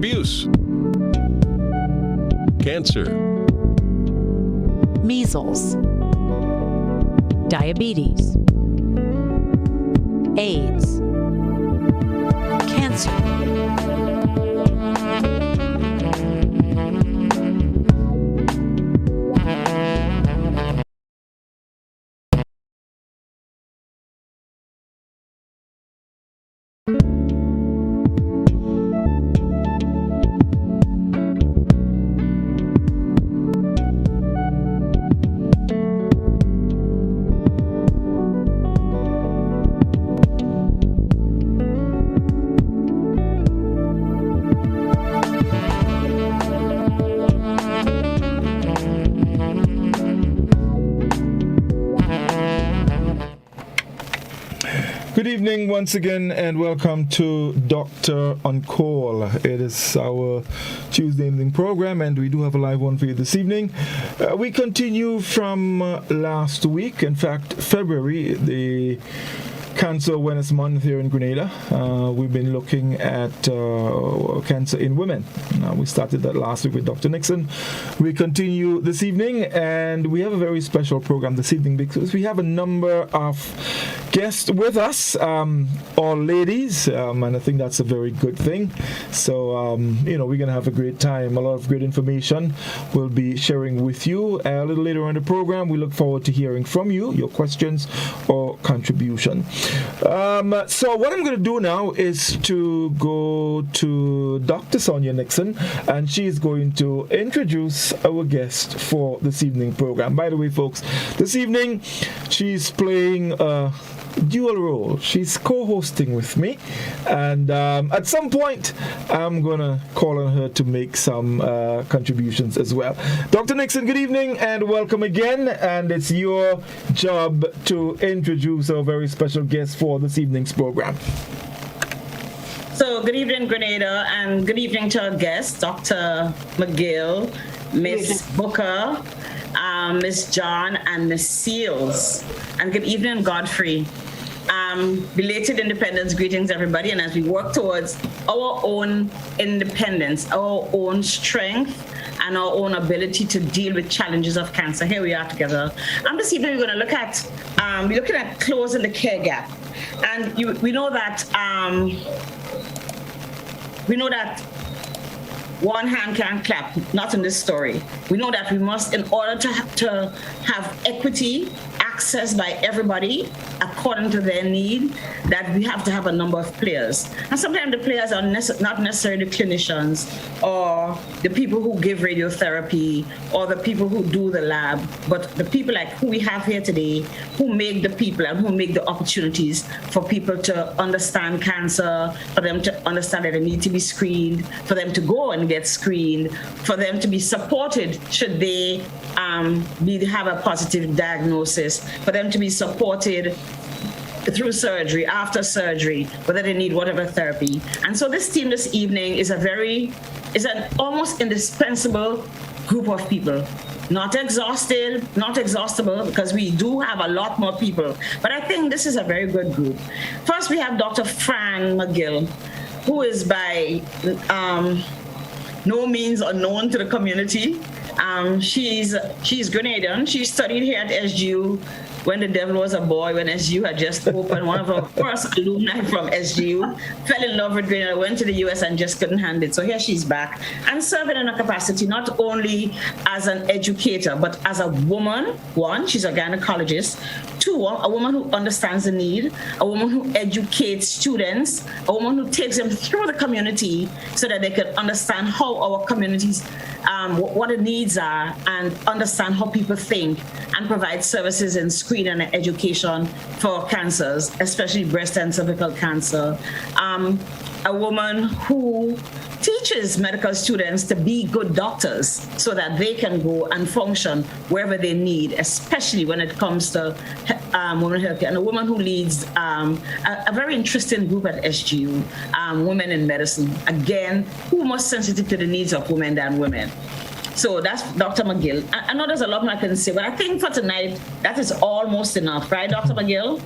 abuse, cancer, measles, diabetes, AIDS, cancer, Good evening once again and welcome to Doctor on Call. It is our Tuesday evening program and we do have a live one for you this evening. We continue from last week, in fact February, the Cancer Awareness Month here in Grenada. We've been looking at cancer in women. We started that last week with Dr. Nixon. We continue this evening and we have a very special program this evening because we have a number of guests with us, all ladies, and I think that's a very good thing. So, we're going to have a great time. A lot of great information we'll be sharing with you. A little later on in the program, we look forward to hearing from you, your questions or contribution. So what I'm going to do now is to go to Dr. Sonia Nixon, and she's going to introduce our guest for this evening program. By the way, folks, this evening she's playing a dual role. She's co-hosting with me, and at some point I'm going to call on her to make some contributions as well. Dr. Nixon, good evening and welcome again, and it's your job to introduce our very special guest for this evening's program. So good evening, Grenada, and good evening to our guests, Dr. McGill, Miss Booker, Miss John, and Miss Seals. And good evening, Godfrey. Belated independence greetings, everybody. And as we work towards our own independence, our own strength, and our own ability to deal with challenges of cancer, here we are together. This evening we're going to look at, we're looking at closing the care gap. And we know that one hand can't clap, not in this story. We know that we must, in order to have equity, access by everybody according to their need, that we have to have a number of players. And sometimes the players are not necessarily the clinicians or the people who give radiotherapy or the people who do the lab, but the people like who we have here today, who make the people and who make the opportunities for people to understand cancer, for them to understand that they need to be screened, for them to go and get screened, for them to be supported should they have a positive diagnosis, for them to be supported through surgery, after surgery, whether they need whatever therapy. And so this team this evening is an almost indispensable group of people. Not exhausted, not exhaustible, because we do have a lot more people. But I think this is a very good group. First, we have Dr. Fran McGill, who is by no means unknown to the community. She's Grenadian. She studied here at SGU when the devil was a boy, when SGU had just opened. One of our first alumni from SGU fell in love with Grenada, went to the US and just couldn't handle it. So here she's back and serving in a capacity not only as an educator, but as a woman. One, she's a gynecologist. Two, a woman who understands the need, a woman who educates students, a woman who takes them through the community so that they can understand how our communities, what the needs are, and understand how people think, and provide services in screening and education for cancers, especially breast and cervical cancer. A woman who teaches medical students to be good doctors so that they can go and function wherever they need, especially when it comes to women healthcare. And a woman who leads a very interesting group at SGU, Women in Medicine, again, who are more sensitive to the needs of women than women. So that's Dr. McGill. I know there's a lot more I can say, but I think for tonight, that is almost enough, right, Dr. McGill?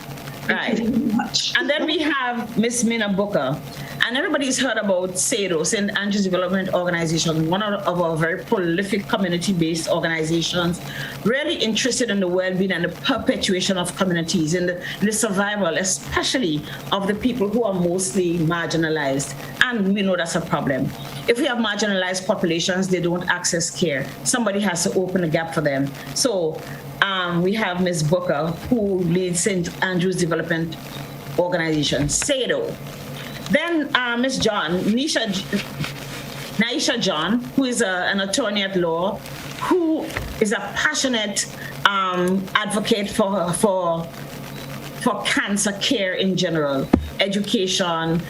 Right. Thank you very much. And then we have Miss Mina Booker. And everybody's heard about SADO, St. Andrew's Development Organization, one of our very prolific community-based organizations, really interested in the well-being and the perpetuation of communities, in the survival, especially of the people who are mostly marginalized. And we know that's a problem. If we have marginalized populations, they don't access care. Somebody has to open a gap for them. So we have Ms. Booker, who leads St. Andrew's Development Organization, SADO. Then Ms. Naisha John, who is an attorney at law, who is a passionate advocate for cancer care in general, education,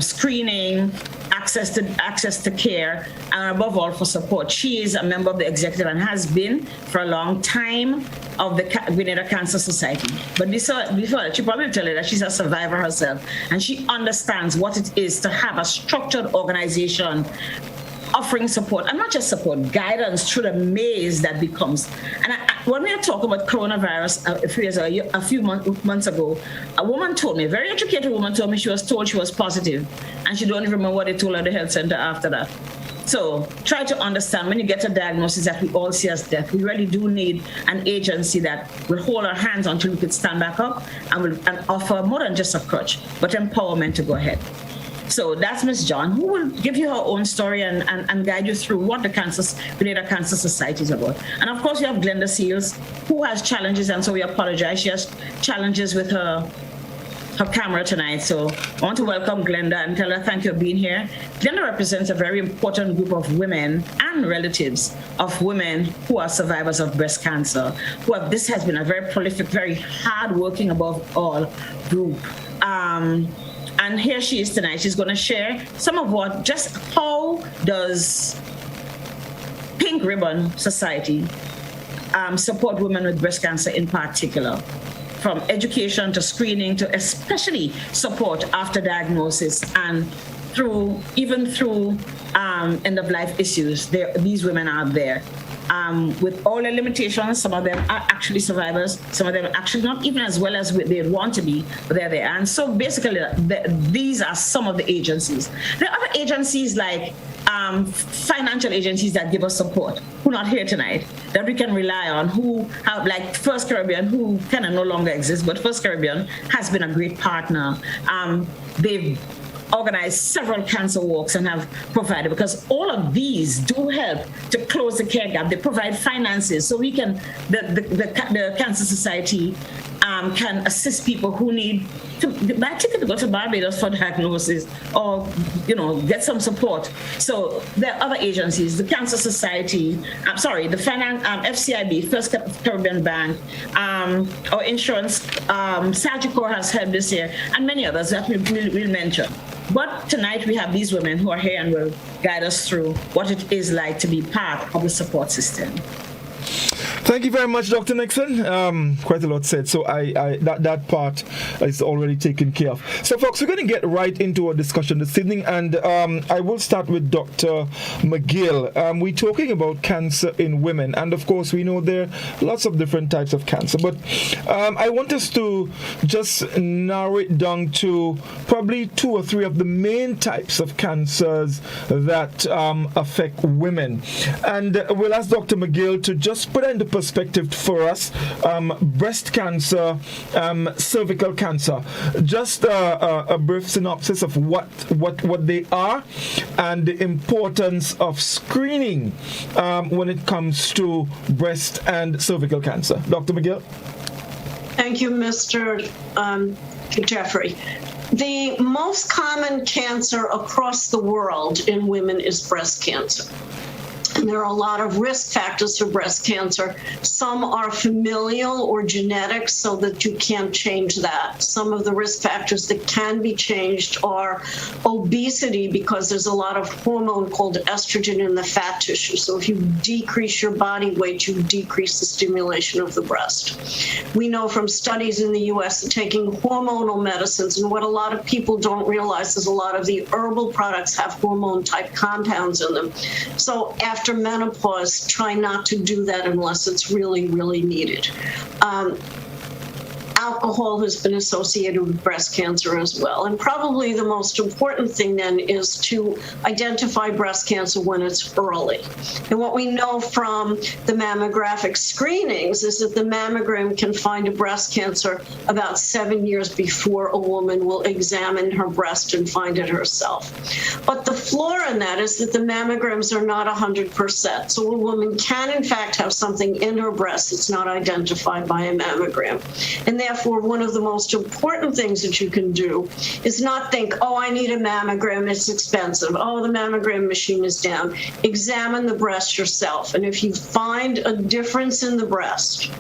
screening, access to care, and above all for support. She is a member of the executive and has been for a long time of the Grenada Cancer Society. But before she probably tell you that she's a survivor herself, and she understands what it is to have a structured organization offering support, and not just support, guidance through the maze that becomes. And when we were talking about coronavirus a few months ago, a woman told me, a very educated woman told me she was told she was positive, and she don't even remember what they told her at the health center after that. So try to understand, when you get a diagnosis that we all see as death, we really do need an agency that will hold our hands until we could stand back up and offer more than just a crutch, but empowerment to go ahead. So that's Ms. John, who will give you her own story and guide you through what the Grenada Cancer Society is about. And of course, we have Glenda Seals, who has challenges, and so we apologize. She has challenges with her camera tonight. So I want to welcome Glenda and tell her thank you for being here. Glenda represents a very important group of women and relatives of women who are survivors of breast cancer. This has been a very prolific, very hard-working, above all, group. And here she is tonight. She's going to share some of how does Pink Ribbon Society support women with breast cancer in particular, from education to screening to especially support after diagnosis and through end-of-life issues. These women are there. With all their limitations, some of them are actually survivors, some of them are actually not even as well as they'd want to be, but they're there. And so basically, these are some of the agencies. There are other agencies like financial agencies that give us support, who are not here tonight, that we can rely on, who have, like First Caribbean, who kind of no longer exists, but First Caribbean has been a great partner. They've organized several cancer walks and have provided, because all of these do help to close the care gap. They provide finances, so we can, the Cancer Society can assist people who need to buy a ticket to go to Barbados for diagnosis or, get some support. So there are other agencies, the Cancer Society, the FCIB, First Caribbean Bank, our insurance, Sagicor has helped this year, and many others that we'll mention. But tonight we have these women who are here and will guide us through what it is like to be part of the support system. Thank you very much, Dr. Nixon. Quite a lot said, so that part is already taken care of. So, folks, we're going to get right into our discussion this evening, and I will start with Dr. McGill. We're talking about cancer in women, and of course, we know there are lots of different types of cancer, but I want us to just narrow it down to probably 2 or 3 of the main types of cancers that affect women. And we'll ask Dr. McGill to just put into perspective for us breast cancer, cervical cancer. Just a brief synopsis of what they are and the importance of screening when it comes to breast and cervical cancer. Dr. McGill? Thank you, Mr. Jeffrey. The most common cancer across the world in women is breast cancer. There are a lot of risk factors for breast cancer. Some are familial or genetic, so that you can't change that. Some of the risk factors that can be changed are obesity, because there's a lot of hormone called estrogen in the fat tissue. So if you decrease your body weight, you decrease the stimulation of the breast. We know from studies in the U.S. that taking hormonal medicines, and what a lot of people don't realize is a lot of the herbal products have hormone-type compounds in them. So after menopause, try not to do that unless it's really, really needed. alcohol has been associated with breast cancer as well. And probably the most important thing then is to identify breast cancer when it's early. And what we know from the mammographic screenings is that the mammogram can find a breast cancer about 7 years before a woman will examine her breast and find it herself. But the flaw in that is that the mammograms are not 100%. So a woman can, in fact, have something in her breast that's not identified by a mammogram. And therefore, one of the most important things that you can do is not think, oh, I need a mammogram, it's expensive. Oh, the mammogram machine is down. Examine the breast yourself. And if you find a difference in the breast,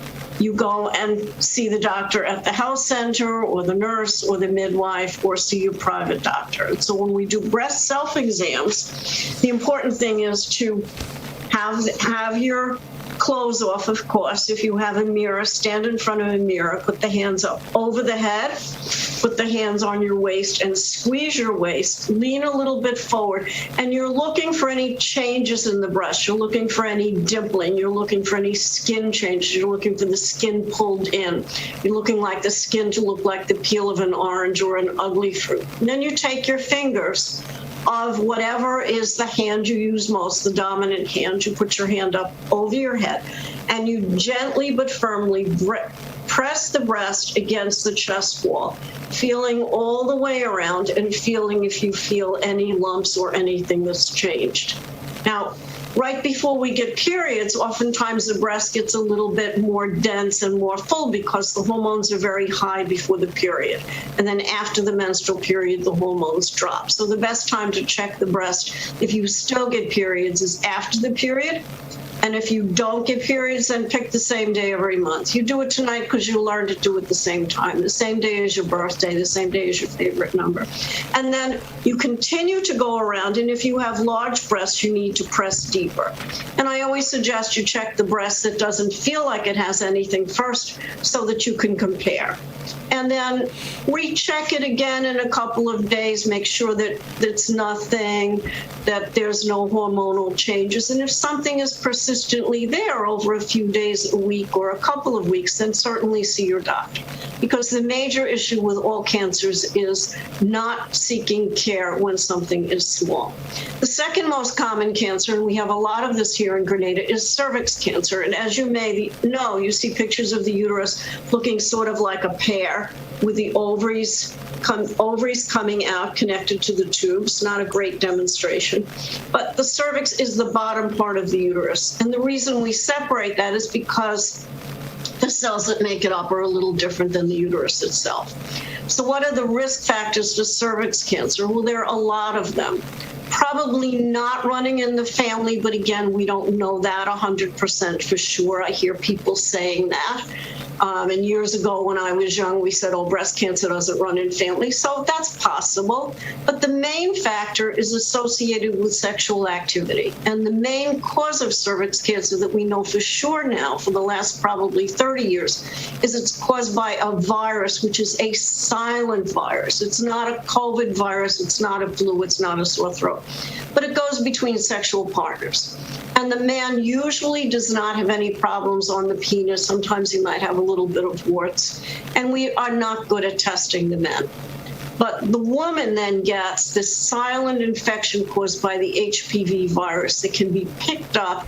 you go and see the doctor at the health center or the nurse or the midwife or see your private doctor. And so when we do breast self-exams, the important thing is to have your clothes off, of course. If you have a mirror, stand in front of a mirror, put the hands up over the head, put the hands on your waist and squeeze your waist, lean a little bit forward, and you're looking for any changes in the breast. You're looking for any dimpling. You're looking for any skin changes. You're looking for the skin pulled in. You're looking like the skin to look like the peel of an orange or an ugly fruit. And then you take your fingers of whatever is the hand you use most, the dominant hand. You put your hand up over your head and you gently but firmly press the breast against the chest wall, feeling all the way around and feeling if you feel any lumps or anything that's changed. Now, right before we get periods, oftentimes the breast gets a little bit more dense and more full because the hormones are very high before the period. And then after the menstrual period, the hormones drop. So the best time to check the breast, if you still get periods, is after the period. And if you don't get periods, then pick the same day every month. You do it tonight because you learned to do it the same time, the same day as your birthday, the same day as your favorite number. And then you continue to go around. And if you have large breasts, you need to press deeper. And I always suggest you check the breast that doesn't feel like it has anything first so that you can compare. And then recheck it again in a couple of days, make sure that it's nothing, that there's no hormonal changes. And if something is persistently there over a few days, a week, or a couple of weeks, then certainly see your doctor. Because the major issue with all cancers is not seeking care when something is small. The second most common cancer, and we have a lot of this here in Grenada, is cervix cancer. And as you may know, you see pictures of the uterus looking sort of like a pear with the ovaries coming out connected to the tubes. Not a great demonstration. But the cervix is the bottom part of the uterus. And the reason we separate that is because the cells that make it up are a little different than the uterus itself. So what are the risk factors for cervix cancer? Well, there are a lot of them. Probably not running in the family, but again, we don't know that 100% for sure. I hear people saying that. And years ago when I was young, we said, oh, breast cancer doesn't run in family. So that's possible. But the main factor is associated with sexual activity. And the main cause of cervix cancer that we know for sure now for the last probably 30 years is it's caused by a virus, which is a silent virus. It's not a COVID virus. It's not a flu. It's not a sore throat. But it goes between sexual partners. And the man usually does not have any problems on the penis. Sometimes he might have a little bit of warts. And we are not good at testing the men. But the woman then gets this silent infection caused by the HPV virus that can be picked up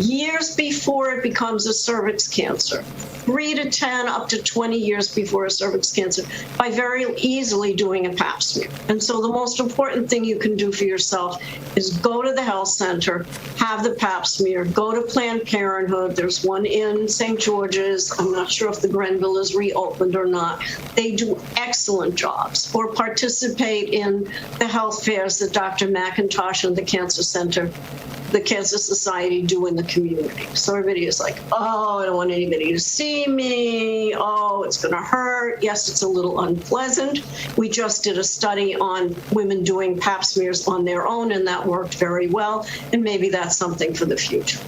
years before it becomes a cervix cancer, 3 to 10, up to 20 years before a cervix cancer, by very easily doing a pap smear. And so the most important thing you can do for yourself is go to the health center, have the pap smear, go to Planned Parenthood. There's one in St. George's. I'm not sure if the Grenville is reopened or not. They do excellent jobs. Or participate in the health fairs that Dr. McIntosh and the Cancer Center, the Cancer Society do in the community. So everybody is like, oh, I don't want anybody to see me. Oh, it's going to hurt. Yes, it's a little unpleasant. We just did a study on women doing pap smears on their own, and that worked very well. And maybe that's something for the future.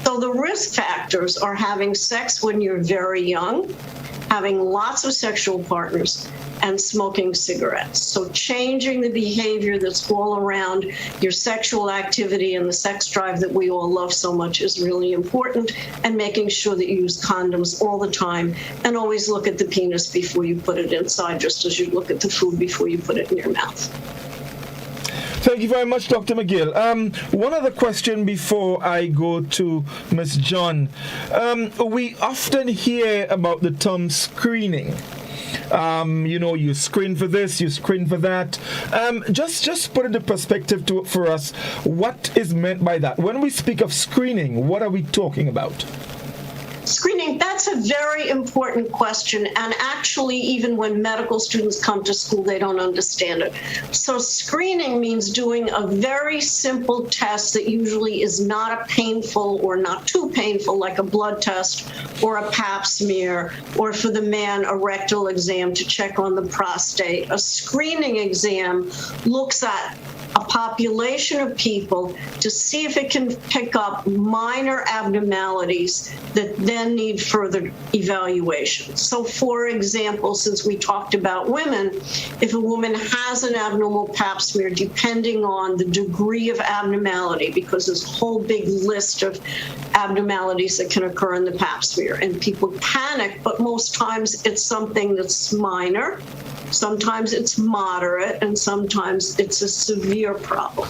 So the risk factors are having sex when you're very young, having lots of sexual partners, and smoking cigarettes. So changing the behavior that's all around your sexual activity and the sex drive that we all love so much is really important, and making sure that you use condoms all the time, and always look at the penis before you put it inside, just as you look at the food before you put it in your mouth. Thank you very much, Dr. McGill. One other question before I go to Ms. John. We often hear about the term screening. You screen for this, you screen for that. Just put into perspective for us, what is meant by that? When we speak of screening, what are we talking about? Screening, that's a very important question. And actually, even when medical students come to school, they don't understand it. So screening means doing a very simple test that usually is not a painful or not too painful, like a blood test or a pap smear, or for the man, a rectal exam to check on the prostate. A screening exam looks at a population of people to see if it can pick up minor abnormalities that then need further evaluation. So, for example, since we talked about women, if a woman has an abnormal pap smear, depending on the degree of abnormality, because there's a whole big list of abnormalities that can occur in the pap smear, and people panic, but most times it's something that's minor. Sometimes it's moderate, and sometimes it's a severe problem.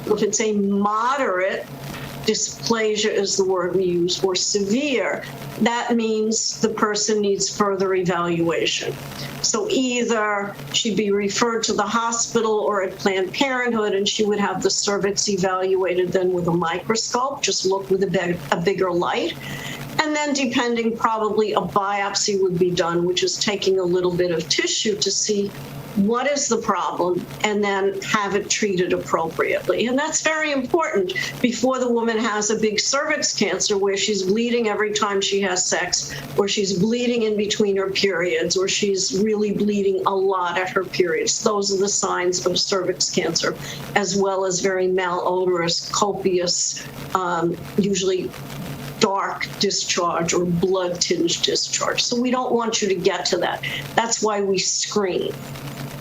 If it's a moderate dysplasia is the word we use, or severe, that means the person needs further evaluation. So either she'd be referred to the hospital or at Planned Parenthood, and she would have the cervix evaluated then with a microscope, just look with a bigger light. And then depending, probably a biopsy would be done, which is taking a little bit of tissue to see what is the problem and then have it treated appropriately. And that's very important before the woman has a big cervix cancer where she's bleeding every time she has sex, or she's bleeding in between her periods, or she's really bleeding a lot at her periods. Those are the signs of cervix cancer, as well as very malodorous, copious, usually dark discharge or blood-tinged discharge. So we don't want you to get to that. That's why we screen.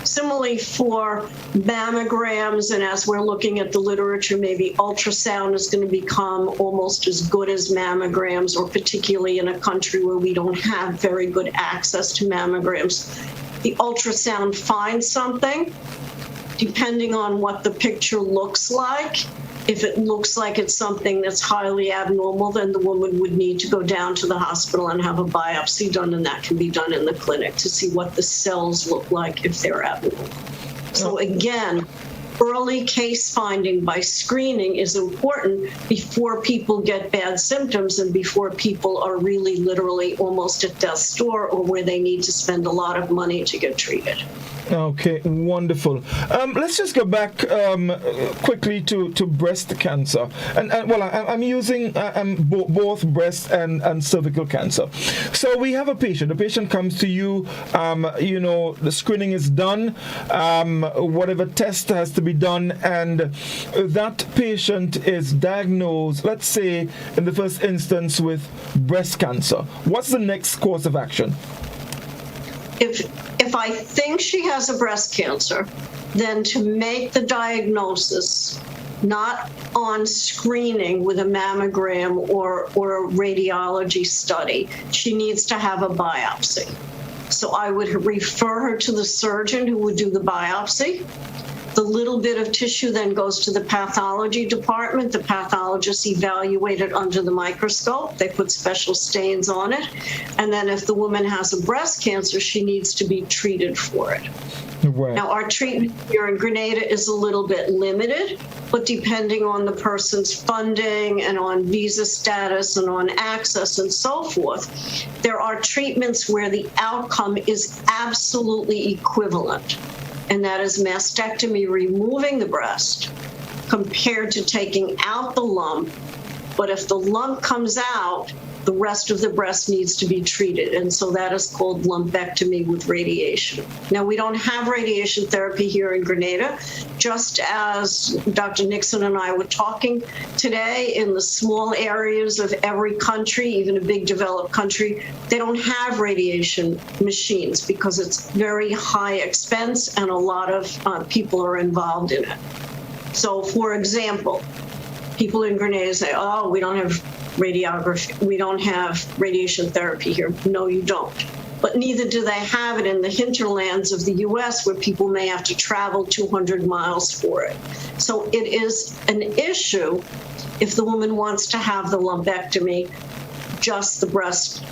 Similarly, for mammograms, and as we're looking at the literature, maybe ultrasound is going to become almost as good as mammograms, or particularly in a country where we don't have very good access to mammograms. The ultrasound finds something, depending on what the picture looks like. If it looks like it's something that's highly abnormal, then the woman would need to go down to the hospital and have a biopsy done, and that can be done in the clinic to see what the cells look like if they're abnormal. So again, early case finding by screening is important before people get bad symptoms and before people are really literally almost at death's door, or where they need to spend a lot of money to get treated. Okay, wonderful. Let's just go back quickly to breast cancer. And I'm using both breast and cervical cancer. So we have a patient. The patient comes to you, the screening is done, whatever test has to be done, and that patient is diagnosed, let's say, in the first instance with breast cancer. What's the next course of action? If I think she has a breast cancer, then to make the diagnosis, not on screening with a mammogram or a radiology study, she needs to have a biopsy. So I would refer her to the surgeon who would do the biopsy. The little bit of tissue then goes to the pathology department. The pathologists evaluate it under the microscope. They put special stains on it. And then if the woman has a breast cancer, she needs to be treated for it. Right. Now, our treatment here in Grenada is a little bit limited, but depending on the person's funding and on visa status and on access and so forth, there are treatments where the outcome is absolutely equivalent. And that is mastectomy, removing the breast, compared to taking out the lump. But if the lump comes out The rest of the breast needs to be treated. And so that is called lumpectomy with radiation. Now, we don't have radiation therapy here in Grenada. Just as Dr. Nixon and I were talking today, in the small areas of every country, even a big developed country, they don't have radiation machines because it's very high expense and a lot of people are involved in it. So, for example, people in Grenada say, oh, we don't have radiography, we don't have radiation therapy here. No, you don't. But neither do they have it in the hinterlands of the US, where people may have to travel 200 miles for it. So it is an issue if the woman wants to have the lumpectomy, just the breast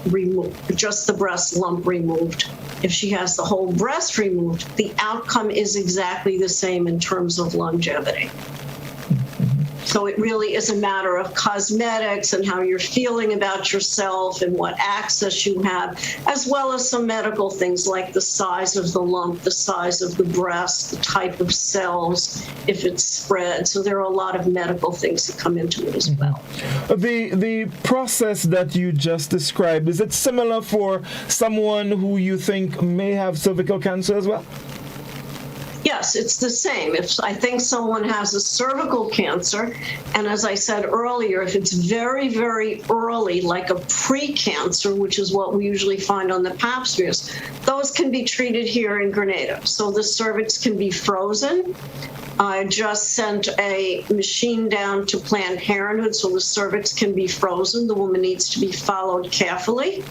lump removed. If she has the whole breast removed, the outcome is exactly the same in terms of longevity. So it really is a matter of cosmetics and how you're feeling about yourself and what access you have, as well as some medical things like the size of the lump, the size of the breast, the type of cells, if it's spread. So there are a lot of medical things that come into it as well. The process that you just described, is it similar for someone who you think may have cervical cancer as well? Yes, it's the same. If I think someone has a cervical cancer, and as I said earlier, if it's very, very early, like a pre-cancer, which is what we usually find on the pap smears, those can be treated here in Grenada. So the cervix can be frozen. I just sent a machine down to Planned Parenthood so the cervix can be frozen. The woman needs to be followed carefully.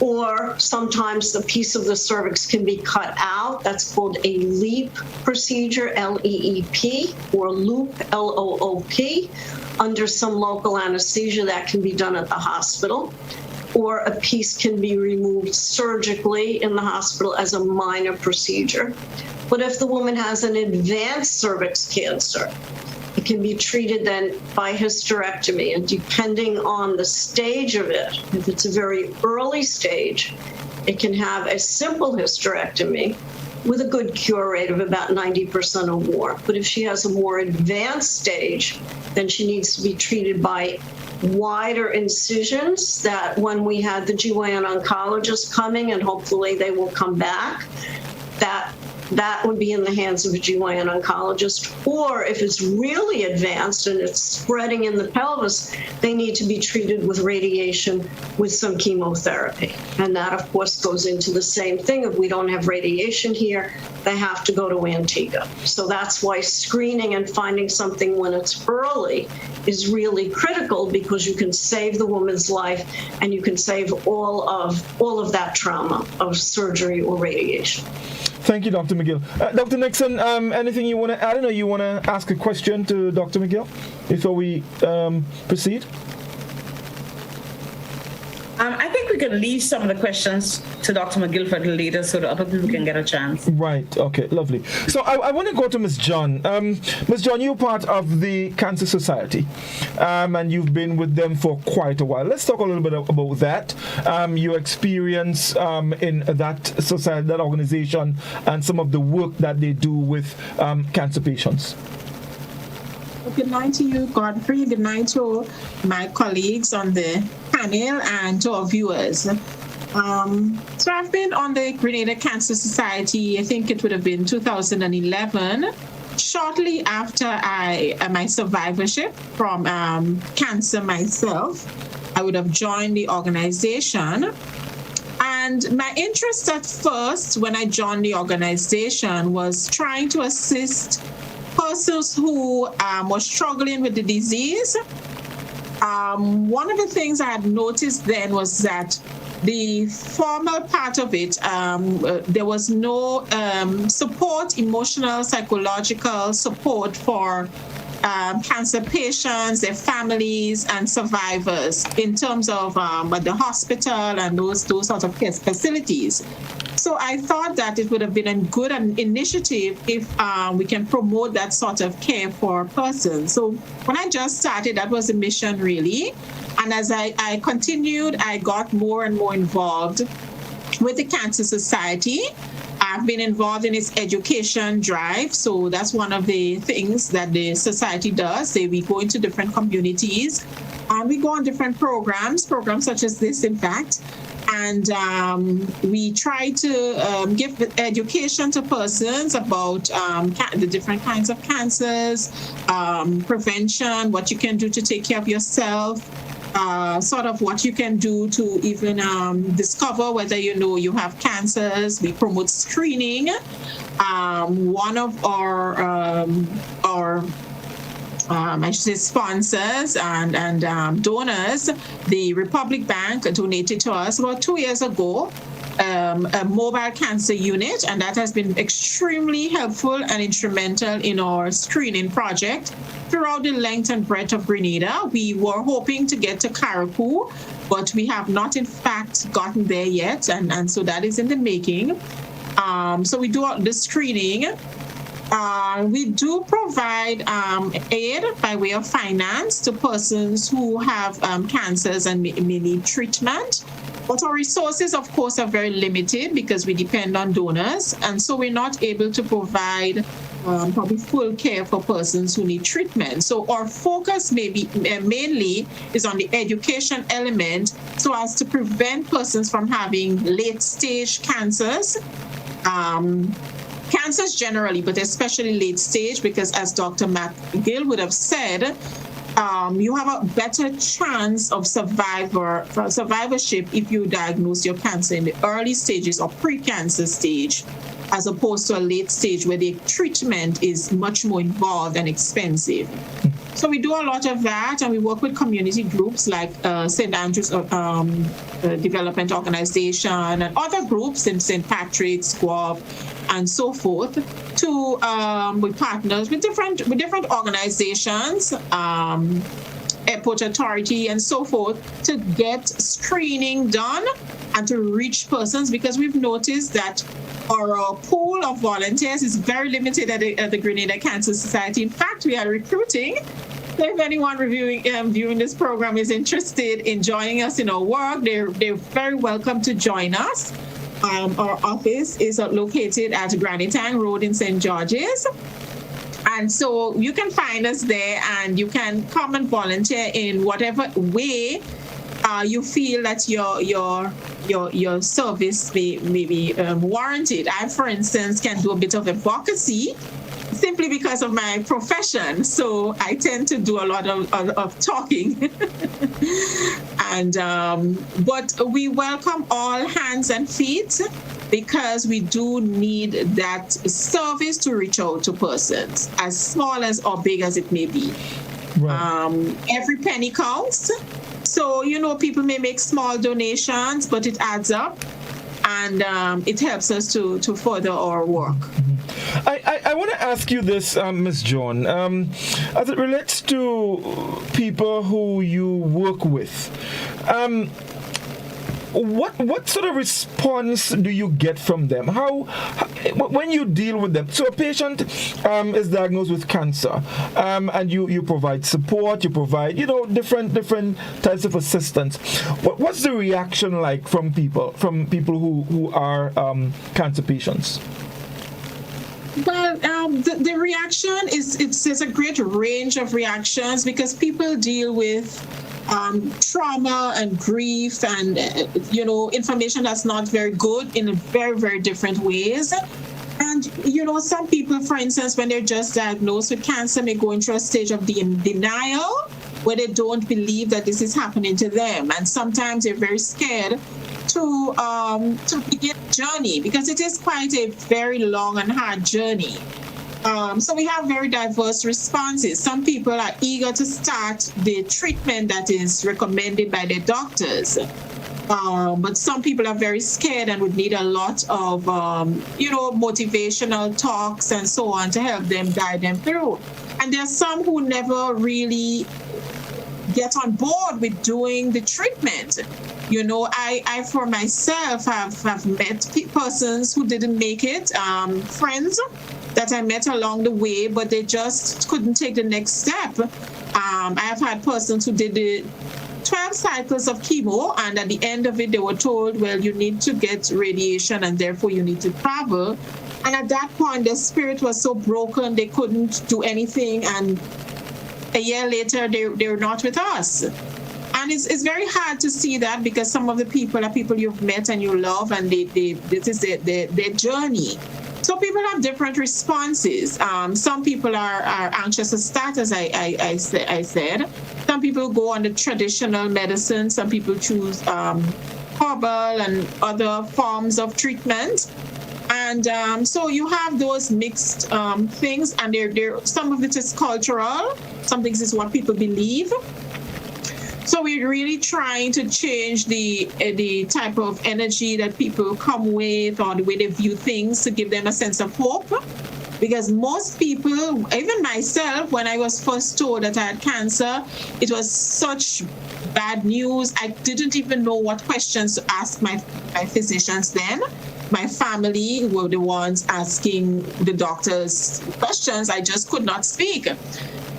Or sometimes the piece of the cervix can be cut out. That's called a LEEP procedure, L-E-E-P, or loop, L-O-O-P, under some local anesthesia. That can be done at the hospital. Or a piece can be removed surgically in the hospital as a minor procedure. But if the woman has an advanced cervix cancer, it can be treated then by hysterectomy, and depending on the stage of it, if it's a very early stage, it can have a simple hysterectomy with a good cure rate of about 90% or more. But if she has a more advanced stage, then she needs to be treated by wider incisions that when we had the GYN oncologist coming, and hopefully they will come back, that would be in the hands of a GYN oncologist. Or if it's really advanced and it's spreading in the pelvis, they need to be treated with radiation with some chemotherapy. And that, of course, goes into the same thing. If we don't have radiation here, they have to go to Antigua. So that's why screening and finding something when it's early is really critical, because you can save the woman's life and you can save all of that trauma of surgery or radiation. Thank you, Dr. McGill. Dr. Nixon, anything you want to add? I don't know, you want to ask a question to Dr. McGill before we proceed? I think we can leave some of the questions to Dr. McGill for later so that other people can get a chance. Right. Okay. Lovely. So I want to go to Ms. John. Ms. John, you're part of the Cancer Society, and you've been with them for quite a while. Let's talk a little bit about that, your experience in that society, that organization, and some of the work that they do with cancer patients. Good night to you, Godfrey. Good night to my colleagues on the panel and to our viewers. So I've been on the Grenada Cancer Society, I think it would have been 2011, shortly after my survivorship from cancer myself. I would have joined the organization. And my interest at first when I joined the organization was trying to assist persons who were struggling with the disease. One of the things I had noticed then was that the formal part of it, there was no support, emotional, psychological support for cancer patients, their families, and survivors in terms of the hospital and those sorts of care facilities. So I thought that it would have been a good initiative if we can promote that sort of care for persons. So when I just started, that was the mission really. And as I continued, I got more and more involved with the Cancer Society. I've been involved in its education drive. So that's one of the things that the society does. We go into different communities And we go on different programs such as this, in fact, and we try to give education to persons about the different kinds of cancers, prevention, what you can do to take care of yourself, sort of what you can do to even discover whether you have cancers. We promote screening. One of our I should say sponsors and donors, the Republic Bank donated to us about 2 years ago a mobile cancer unit, and that has been extremely helpful and instrumental in our screening project throughout the length and breadth of Grenada. We were hoping to get to Carriacou, but we have not in fact gotten there yet, and so that is in the making. So we do the screening. We do provide aid by way of finance to persons who have cancers and may need treatment. But our resources, of course, are very limited because we depend on donors. And so we're not able to provide probably full care for persons who need treatment. So our focus mainly is on the education element so as to prevent persons from having late-stage cancers. Cancers generally, but especially late stage, because as Dr. McGill would have said, you have a better chance of survivorship if you diagnose your cancer in the early stages or pre-cancer stage, as opposed to a late stage where the treatment is much more involved and expensive. So we do a lot of that, and we work with community groups like St. Andrew's Development Organization and other groups in St. Patrick's, Guelph, and so forth. We partners with different organizations, Airport Authority, and so forth, to get screening done and to reach persons, because we've noticed that our pool of volunteers is very limited at the Grenada Cancer Society. In fact, we are recruiting. So if anyone viewing this program is interested in joining us in our work, they're very welcome to join us. Our office is located at Granitang Road in St. George's. And so you can find us there, and you can come and volunteer in whatever way you feel that your service may be warranted. I, for instance, can do a bit of advocacy simply because of my profession. So I tend to do a lot of talking. And but we welcome all hands and feet, because we do need that service to reach out to persons, as small as or big as it may be. Right. Every penny counts. So, people may make small donations, but it adds up, and it helps us to further our work. I want to ask you this, Ms. John, as it relates to people who you work with. What sort of response do you get from them? How when you deal with them? So a patient is diagnosed with cancer, and you provide support, you provide different types of assistance. What's the reaction like from people who are cancer patients? Well, the reaction it's a great range of reactions, because people deal with trauma and grief and information that's not very good in very, very different ways. And some people, for instance, when they're just diagnosed with cancer, may go into a stage of denial where they don't believe that this is happening to them, and sometimes they're very scared to begin a journey, because it is quite a very long and hard journey. So we have very diverse responses. Some people are eager to start the treatment that is recommended by their doctors. But some people are very scared and would need a lot of, motivational talks and so on to help them guide them through. And there are some who never really get on board with doing the treatment. I for myself have met persons who didn't make it, friends that I met along the way, but they just couldn't take the next step. I have had persons who did the 12 cycles of chemo, and at the end of it, they were told, well, you need to get radiation, and therefore you need to travel. And at that point, their spirit was so broken, they couldn't do anything. And a year later, they're not with us. And it's very hard to see that because some of the people are people you've met and you love, and this is their journey. So people have different responses. Some people are anxious to start, as I said. Some people go on the traditional medicine. Some people choose herbal and other forms of treatment. And so you have those mixed things, and they're some of it is cultural, some things is what people believe. So we're really trying to change the type of energy that people come with, or the way they view things, to give them a sense of hope. Because most people, even myself, when I was first told that I had cancer, it was such bad news. I didn't even know what questions to ask my physicians then. My family were the ones asking the doctors questions. I just could not speak.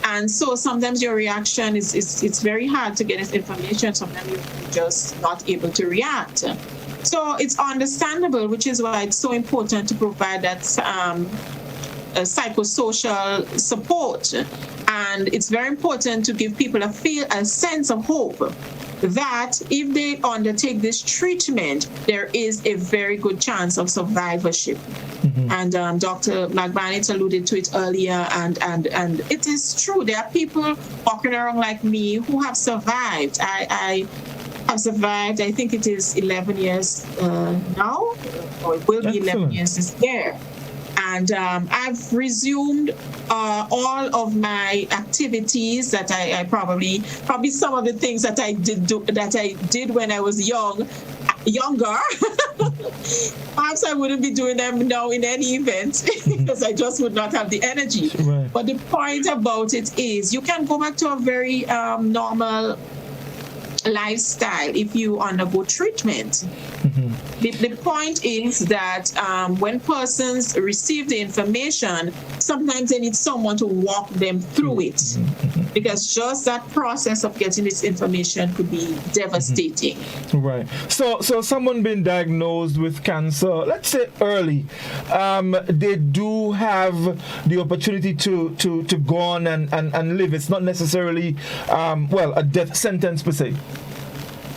And so sometimes your reaction is it's very hard to get this information. Sometimes you're just not able to react. So it's understandable, which is why it's so important to provide that psychosocial support. And it's very important to give people a sense of hope that if they undertake this treatment, there is a very good chance of survivorship. Mm-hmm. And Dr. McBannett alluded to it earlier, and it is true. There are people walking around like me who have survived. I have survived, I think it is 11 years now, or it will be 11 years this year. And I've resumed all of my activities that I probably some of the things that I did when I was younger. Perhaps I wouldn't be doing them now in any event because I just would not have the energy. Right. But the point about it is you can go back to a very normal lifestyle if you undergo treatment. Mm-hmm. The point is that when persons receive the information, sometimes they need someone to walk them through it, mm-hmm. because just that process of getting this information could be devastating. Mm-hmm. Right. So someone been diagnosed with cancer, let's say early, they do have the opportunity to go on and live. It's not necessarily a death sentence per se.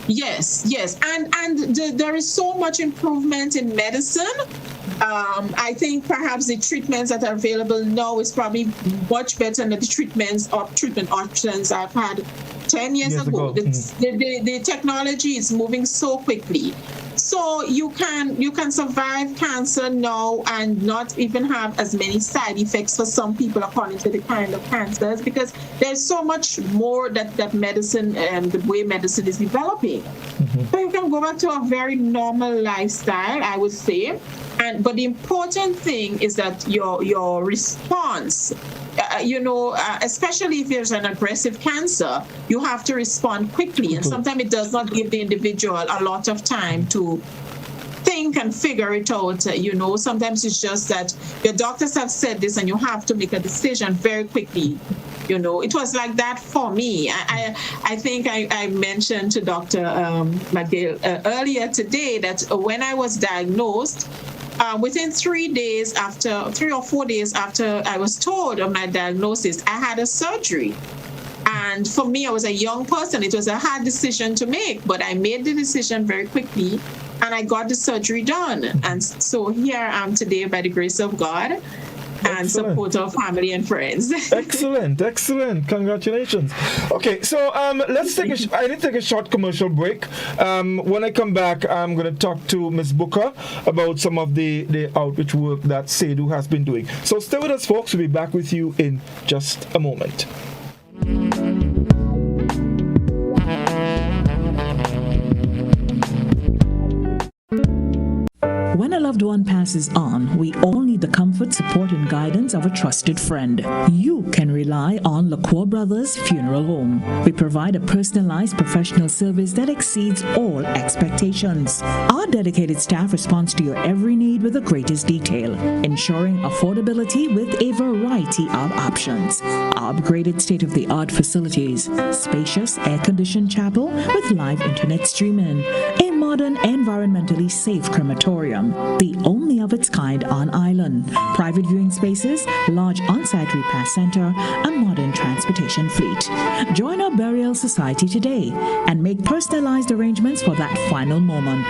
Yes, and there is so much improvement in medicine. I think perhaps the treatments that are available now is probably much better than the treatment options I've had 10 years ago. The technology is moving so quickly. So you can survive cancer now and not even have as many side effects for some people according to the kind of cancers, because there's so much more that medicine and the way medicine is developing. Mm-hmm. So you can go back to a very normal lifestyle, I would say. But the important thing is that your response, especially if there's an aggressive cancer, you have to respond quickly. And sometimes it does not give the individual a lot of time to think and figure it out. Sometimes it's just that your doctors have said this and you have to make a decision very quickly. It was like that for me. I think I mentioned to Dr. McGill earlier today that when I was diagnosed, within 3 or 4 days after I was told of my diagnosis, I had a surgery. And for me, I was a young person. It was a hard decision to make, but I made the decision very quickly and I got the surgery done. And so here I am today by the grace of God. And support of family and friends. Excellent. Congratulations. Okay, so I need to take a short commercial break. When I come back, I'm going to talk to Ms. Booker about some of the outreach work that SEDU has been doing. So stay with us, folks. We'll be back with you in just a moment. When a loved one passes on, we all need the comfort, support, and guidance of a trusted friend. You can rely on LaCour Brothers Funeral Home. We provide a personalized professional service that exceeds all expectations. Our dedicated staff responds to your every need with the greatest detail, ensuring affordability with a variety of options. Our upgraded state-of-the-art facilities, spacious air-conditioned chapel with live internet streaming, a modern, environmentally safe crematorium, the only of its kind on island. Private viewing spaces, large on-site repast center, a modern transportation fleet. Join our burial society today and make personalized arrangements for that final moment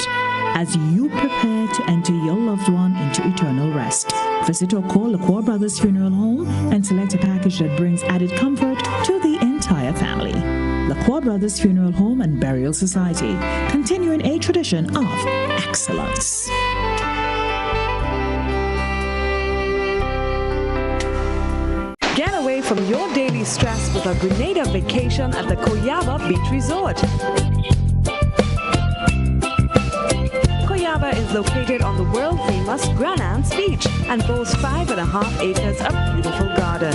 as you prepare to enter your loved one into eternal rest. Visit or call LaCour Brothers Funeral Home and select a package that brings added comfort to the entire family. LaCour Brothers Funeral Home and Burial Society, continuing a tradition of excellence. Get away from your daily stress with a Grenada vacation at the Coyaba Beach Resort. Coyaba is located on the world-famous Grand Anse Beach and boasts 5.5 acres of beautiful garden.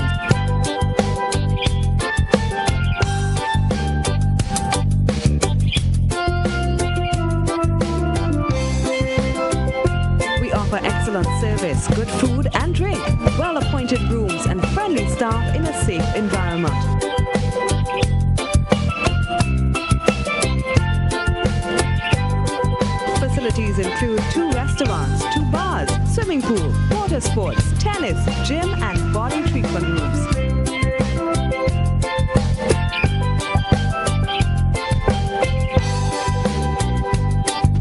We offer excellent service, good food and drink, well-appointed rooms and friendly staff in a safe environment. Facilities include 2 restaurants, 2 bars, swimming pool, water sports, tennis, gym, and body treatment rooms.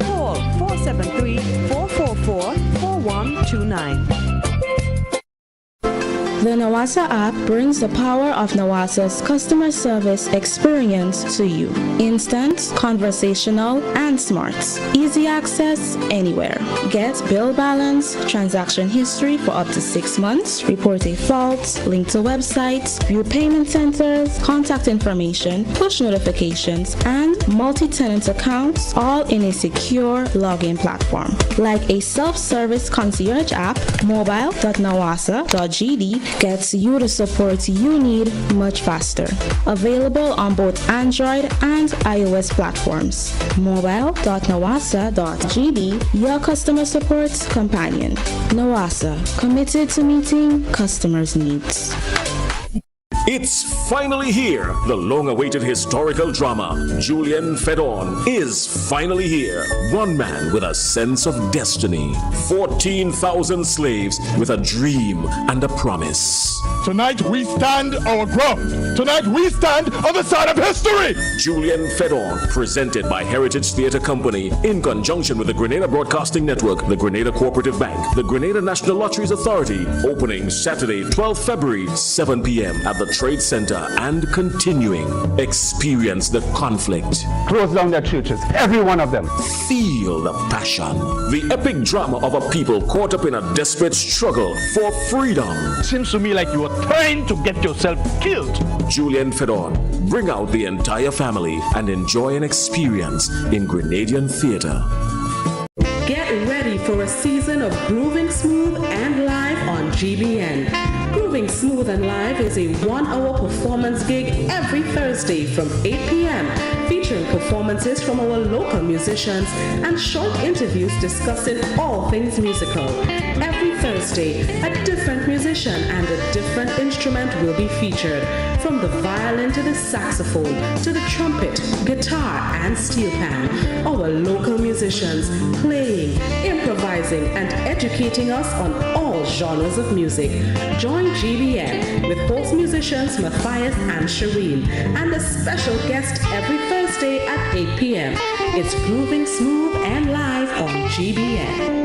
Call 473-444-4129. The Nawasa app brings the power of Nawasa's customer service experience to you. Instant, conversational, and smart. Easy access anywhere. Get bill balance, transaction history for up to 6 months, report a fault, link to websites, view payment centers, contact information, push notifications, and multi-tenant accounts, all in a secure login platform. Like a self-service concierge app, mobile.nawasa.gd gets you the support you need much faster. Available on both Android and iOS platforms. Mobile.nawasa.gd, your customer support companion. Nawasa, committed to meeting customers' needs. It's finally here. The long-awaited historical drama, Julian Fedon, is finally here. One man with a sense of destiny. 14,000 slaves with a dream and a promise. Tonight we stand our ground. Tonight we stand on the side of history. Julian Fedon, presented by Heritage Theatre Company in conjunction with the Grenada Broadcasting Network, the Grenada Cooperative Bank, the Grenada National Lotteries Authority. Opening Saturday, 12 February, 7 p.m. at the Trade Center, and continuing. Experience the conflict. Close down their churches, every one of them. Feel the passion. The epic drama of a people caught up in a desperate struggle for freedom. Seems to me like you are trying to get yourself killed. Julian Fedon, bring out the entire family and enjoy an experience in Grenadian theater. Get ready for a season of Grooving Smooth and Live on GBN. Grooving Smooth and Live is a 1-hour performance gig every Thursday from 8 p.m. featuring performances from our local musicians and short interviews discussing all things musical. Every Thursday, a different musician and a different instrument will be featured, from the violin to the saxophone to the trumpet, guitar, and steel pan. Our local musicians playing, improvising, and educating us on all genres of music. Join GBN with host musicians Matthias and Shireen and a special guest every Thursday at 8 p.m. It's Grooving Smooth and Live on GBN.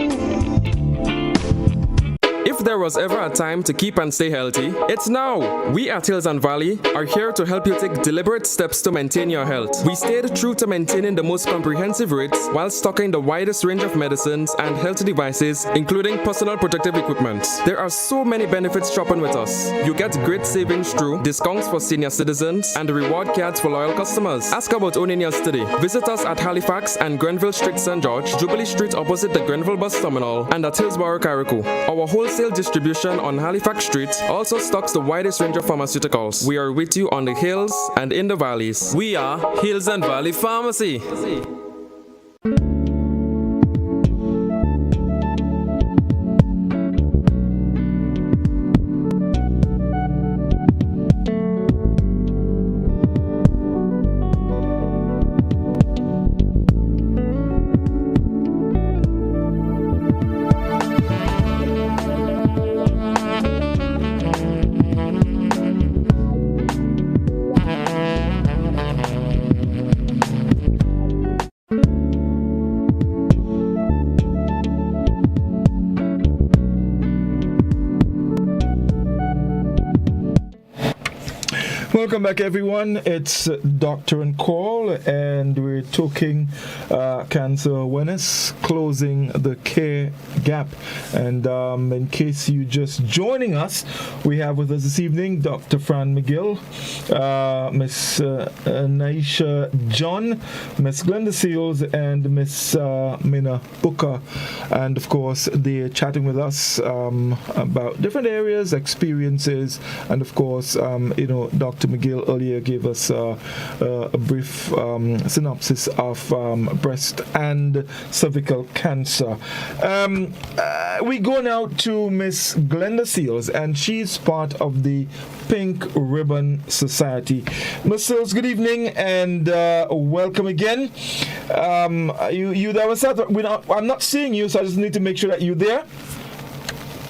If there was ever a time to keep and stay healthy, it's now! We at Hills and Valley are here to help you take deliberate steps to maintain your health. We stayed true to maintaining the most comprehensive rates while stocking the widest range of medicines and health devices, including personal protective equipment. There are so many benefits shopping with us. You get great savings through discounts for senior citizens and reward cards for loyal customers. Ask about owning yours today. Visit us at Halifax and Grenville Street, St. George, Jubilee Street opposite the Grenville Bus Terminal, and at Hillsborough, Carriacou. Our wholesale distribution on Halifax Street also stocks the widest range of pharmaceuticals. We are with you on the hills and in the valleys. We are Hills and Valley Pharmacy. welcome back, everyone. It's Dr. on Call, and we're talking cancer awareness, closing the care gap. And in case you're just joining us, we have with us this evening Dr. Fran McGill, Miss Naisha John, Miss Glenda Seals, and Miss Mina Booker. And of course, they're chatting with us about different areas, experiences, and of course, Dr. McGill earlier gave us a brief synopsis of breast and cervical cancer. We go now to Miss Glenda Seals, and she's part of the Pink Ribbon Society. Miss Seals, good evening and welcome again. You there was I'm not seeing you, so I just need to make sure that you're there.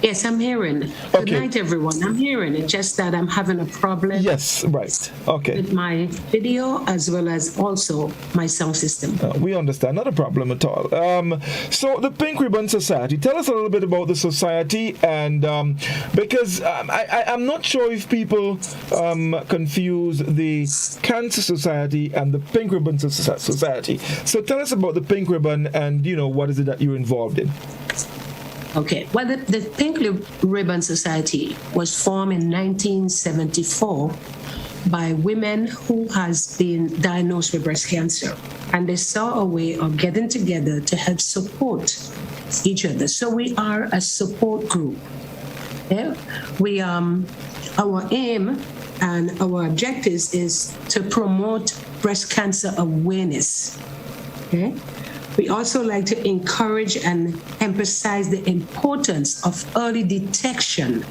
Yes, I'm hearing. Good night, everyone. I'm hearing. It's just that I'm having a problem. Yes, right. Okay. With my video as well as also my sound system. We understand. Not a problem at all. So the Pink Ribbon Society, tell us a little bit about the society, and because I'm not sure if people confuse the Cancer Society and the Pink Ribbon Society. So tell us about the Pink Ribbon and, what is it that you're involved in? Okay. Well, the Pink Ribbon Society was formed in 1974 by women who has been diagnosed with breast cancer, and they saw a way of getting together to help support each other. So we are a support group. Yeah? We our aim and our objectives is to promote breast cancer awareness. Okay. We also like to encourage and emphasize the importance of early detection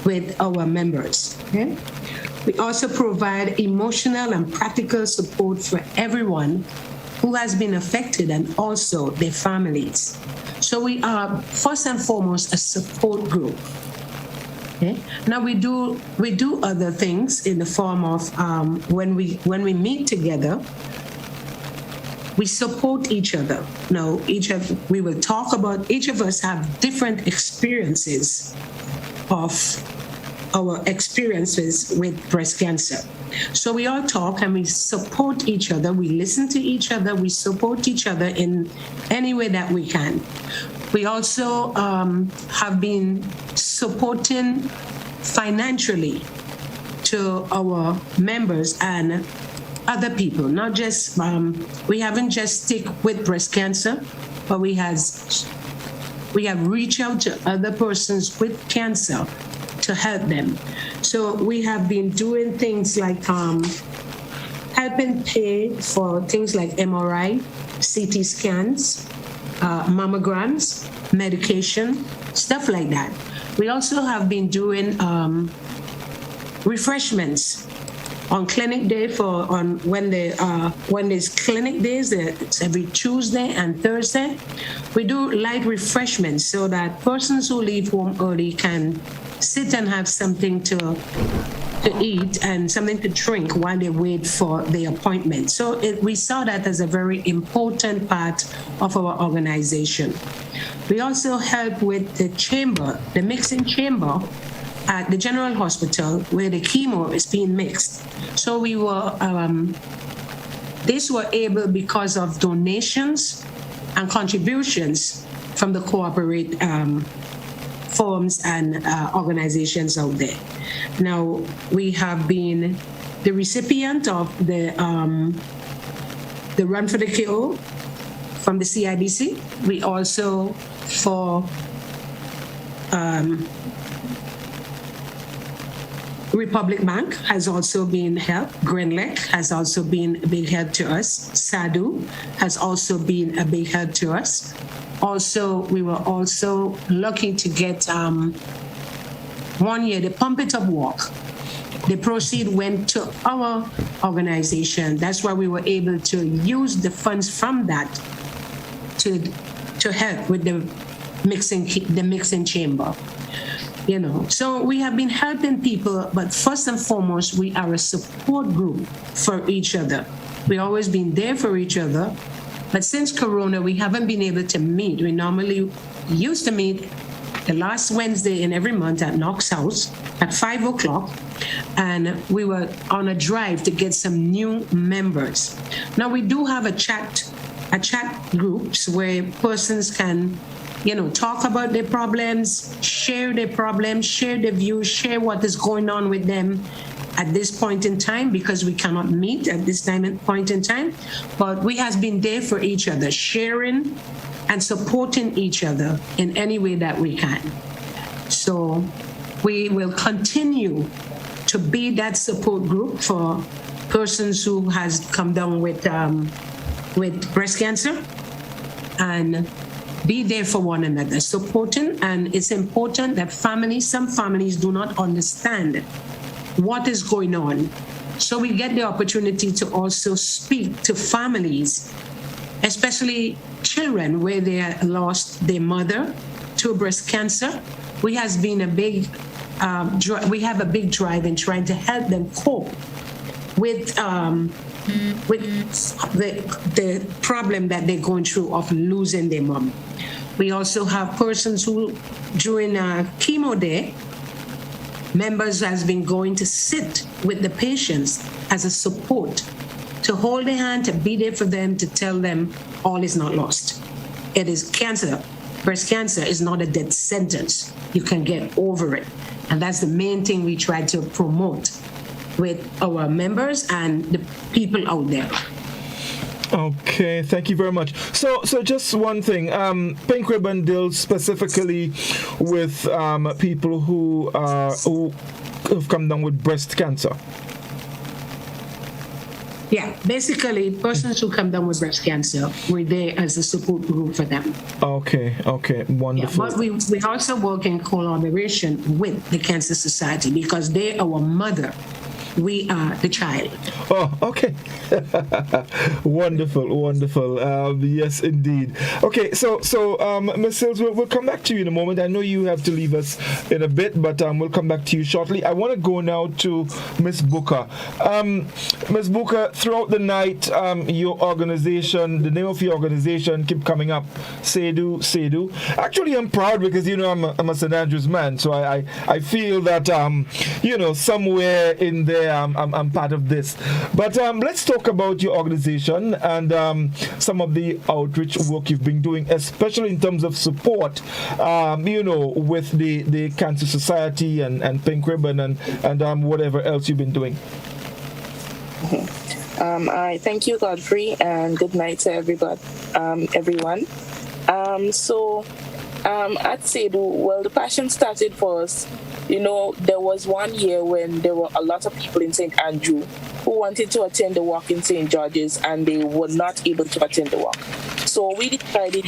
with our members. Okay? We also provide emotional and practical support for everyone who has been affected and also their families. So we are first and foremost a support group. Okay? Now we do other things in the form of when we meet together. We support each other. Now, we will talk about, each of us have different experiences of our experiences with breast cancer. So we all talk and we support each other. We listen to each other. We support each other in any way that we can. We also have been supporting financially to our members and other people, not just, we haven't just stick with breast cancer, but we have reached out to other persons with cancer to help them. So we have been doing things like helping pay for things like MRI, CT scans, mammograms, medication, stuff like that. We also have been doing refreshments on clinic day when there's clinic days, it's every Tuesday and Thursday. We do light refreshments so that persons who leave home early can sit and have something to eat and something to drink while they wait for the appointment. So we saw that as a very important part of our organization. We also help with the mixing chamber at the General Hospital where the chemo is being mixed. So we were, these were able because of donations and contributions from the corporate firms and organizations out there. Now, we have been the recipient of the Run for the Cure from the CIBC. We also, for Republic Bank has also been help. Greenlake has also been a big help to us. Sadu has also been a big help to us. Also, we were also lucky to get 1 year the Pump It Up Walk. The proceed went to our organization. That's why we were able to use the funds from that to help with the mixing chamber. So we have been helping people, but first and foremost, we are a support group for each other. We've always been there for each other, but since Corona, we haven't been able to meet. We normally used to meet the last Wednesday in every month at Knox House at 5 o'clock, and we were on a drive to get some new members. Now we do have a chat groups where persons can, talk about their problems, share their views, share what is going on with them at this point in time, because we cannot meet at this point in time. But we has been there for each other, sharing and supporting each other in any way that we can. So we will continue to be that support group for persons who has come down with breast cancer, and be there for one another, supporting. And it's important that some families do not understand what is going on. So we get the opportunity to also speak to families, especially children where they lost their mother to breast cancer. We have a big drive in trying to help them cope with the problem that they're going through of losing their mom. We also have persons who, during chemo day, members has been going to sit with the patients as a support, to hold their hand, to be there for them, to tell them all is not lost. It is cancer. Breast cancer is not a death sentence. You can get over it. And that's the main thing we try to promote with our members and the people out there. Okay, thank you very much. So just one thing. Pink Ribbon deals specifically with people who have come down with breast cancer. Yeah, basically, persons who come down with breast cancer, we're there as a support group for them. Okay, wonderful. Yeah, but we also work in collaboration with the Cancer Society, because they're our mother. We are the child. Oh, okay. Wonderful. Yes, indeed. Okay, so Ms. Sills, we'll come back to you in a moment. I know you have to leave us in a bit, but we'll come back to you shortly. I want to go now to Ms. Booker. Ms. Booker, throughout the night, your organization, the name of your organization keep coming up, Sedu. Actually, I'm proud because, I'm a St. Andrews man, so I feel that, somewhere in there, I'm part of this. But let's talk about your organization and some of the outreach work you've been doing, especially in terms of support, with the Cancer Society and Pink Ribbon and whatever else you've been doing. I thank you, Godfrey, and good night to everyone. At Sedu, the passion started for us. There was one year when there were a lot of people in St. Andrew who wanted to attend the walk in St. George's, and they were not able to attend the walk. So we decided,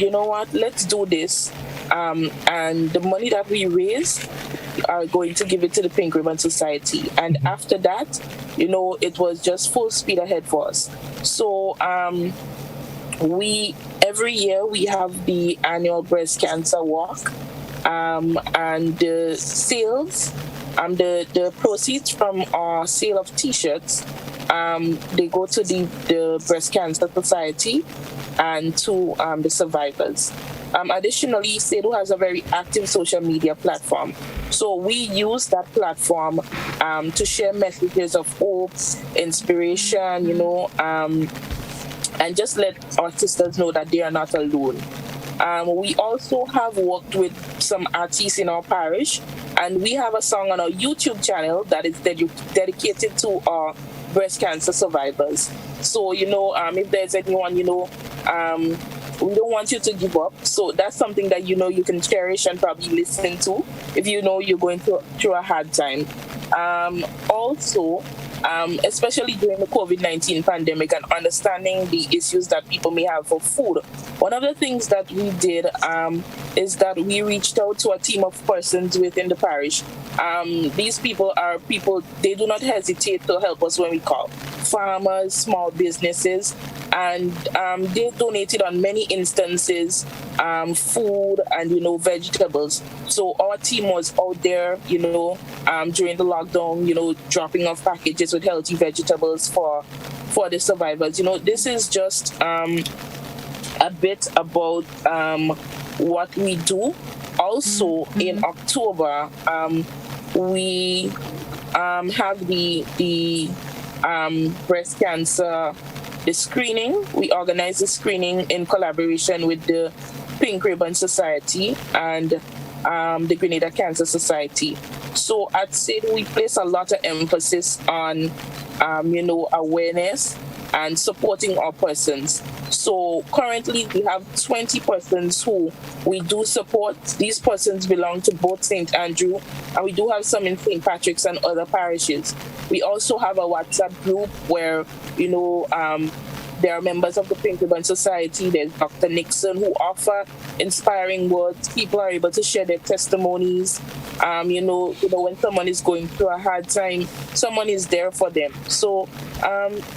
let's do this. And the money that we raise are going to give it to the Pink Ribbon Society. And after that, it was just full speed ahead for us. So every year we have the annual breast cancer walk. And the sales, the proceeds from our sale of T-shirts, they go to the Breast Cancer Society and to the survivors. Additionally, Sedu has a very active social media platform. So we use that platform to share messages of hope, inspiration, and just let our sisters know that they are not alone. We also have worked with some artists in our parish, and we have a song on our YouTube channel that is dedicated to our breast cancer survivors. So, if there's anyone, we don't want you to give up. So that's something that, you can cherish and probably listen to if you're going through a hard time. Also, especially during the COVID-19 pandemic and understanding the issues that people may have for food. One of the things that we did is that we reached out to a team of persons within the parish. These people are people, they do not hesitate to help us when we call. Farmers, small businesses, and they donated on many instances food and, vegetables. So our team was out there, during the lockdown, dropping off packages with healthy vegetables for the survivors. This is just a bit about what we do. Also, in October, we have the breast cancer, the screening. We organize the screening in collaboration with the Pink Ribbon Society and the Grenada Cancer Society. So at SID, we place a lot of emphasis on, awareness and supporting our persons. So currently we have 20 persons who we do support. These persons belong to both St. Andrew, and we do have some in St. Patrick's and other parishes. We also have a WhatsApp group where, there are members of the Pink Ribbon Society. There's Dr. Nixon who offer inspiring words. People are able to share their testimonies. When someone is going through a hard time, someone is there for them. So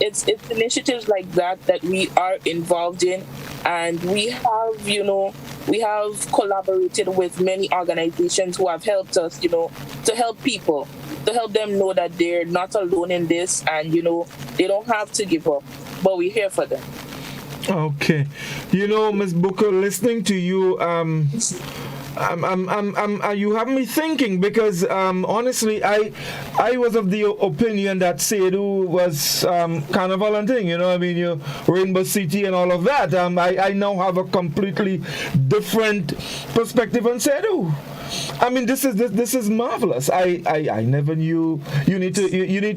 it's initiatives like that we are involved in, and we have collaborated with many organizations who have helped us, to help people, to help them know that they're not alone in this, and they don't have to give up. But we're here for them. Okay, Ms. Booker, listening to you, you have me thinking, because honestly, I was of the opinion that Sedu was kind of volunteering. You Rainbow City and all of that. I now have a completely different perspective on Sedu. I mean, this is marvelous. I never knew you need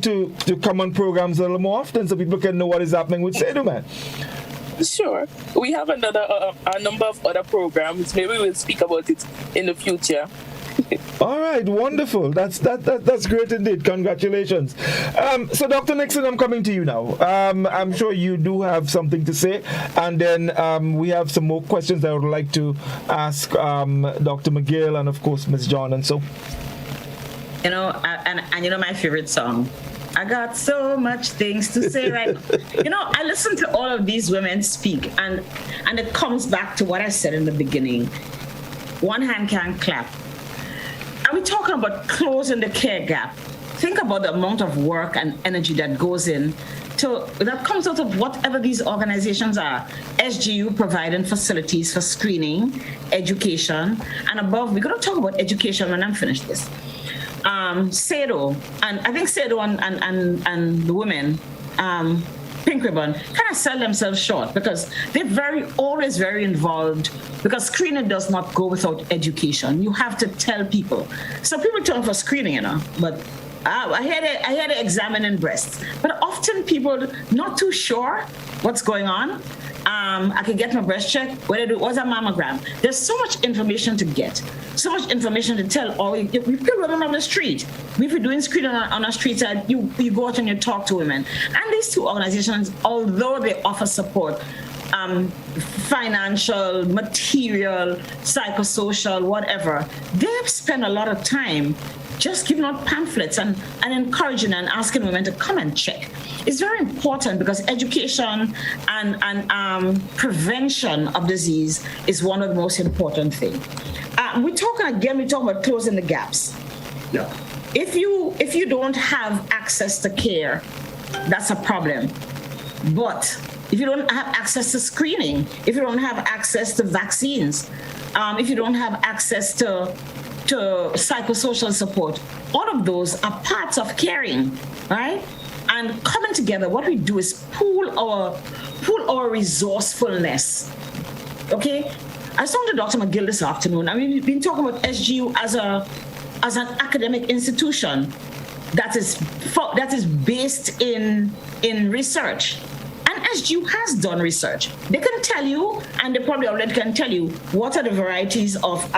to come on programs a little more often so people can know what is happening with Sedu, man. Sure. We have a number of other programs. Maybe we'll speak about it in the future. All right, wonderful. That's great indeed. Congratulations. So, Dr. Nixon, I'm coming to you now. I'm sure you do have something to say, and then we have some more questions I would like to ask Dr. McGill and, of course, Ms. John, and so. My favorite song. I got so much things to say right now. I listen to all of these women speak, and it comes back to what I said in the beginning. One hand can't clap. Are we talking about closing the care gap? Think about the amount of work and energy that goes in that comes out of whatever these organizations are. SGU providing facilities for screening, education, and above. We're going to talk about education when I'm finished this. SEDO, and I think SEDO and the women, Pink Ribbon, kind of sell themselves short because they're always very involved, because screening does not go without education. You have to tell people. So people turn for screening, but I hear they examining breasts, but often people not too sure what's going on. I can get my breast checked. What's a mammogram? There's so much information to get, so much information to tell. Or we could run on the street. If you're doing screening on a street side, you go out and you talk to women. And these two organizations, although they offer support, financial, material, psychosocial, whatever, they spend a lot of time just giving out pamphlets and encouraging and asking women to come and check. It's very important because education and prevention of disease is one of the most important things. We talk about closing the gaps. Yeah. If you don't have access to care, that's a problem. But if you don't have access to screening, if you don't have access to vaccines, if you don't have access to psychosocial support, all of those are parts of caring, right? And coming together, what we do is pool our resourcefulness. Okay, I was talking to Dr. McGill this afternoon. I mean, we've been talking about SGU as an academic institution that is based in research. And SGU has done research. They can tell you, and they probably already can tell you, what are the varieties of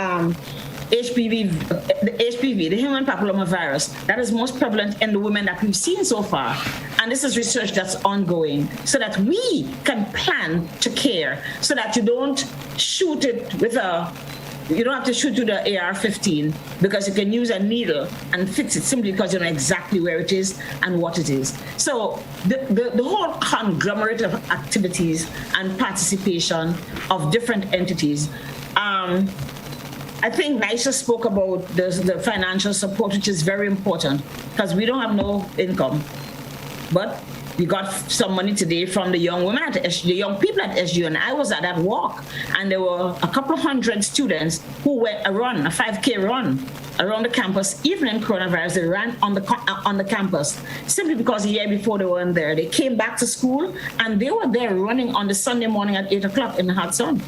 HPV, the human papillomavirus, that is most prevalent in the women that we've seen so far. And this is research that's ongoing so that we can plan to care, so that you don't shoot it you don't have to shoot to the AR-15 because you can use a needle and fix it simply because you know exactly where it is and what it is. So the whole conglomerate of activities and participation of different entities. I think Nisha spoke about the financial support, which is very important because we don't have no income. But we got some money today from the young women at SGU, the young people at SGU, and I was at that walk, and there were a couple of hundred students who went a 5K run, around the campus, even in coronavirus, they ran on the campus simply because the year before they weren't there. They came back to school and they were there running on the Sunday morning at 8 o'clock in the hot sun,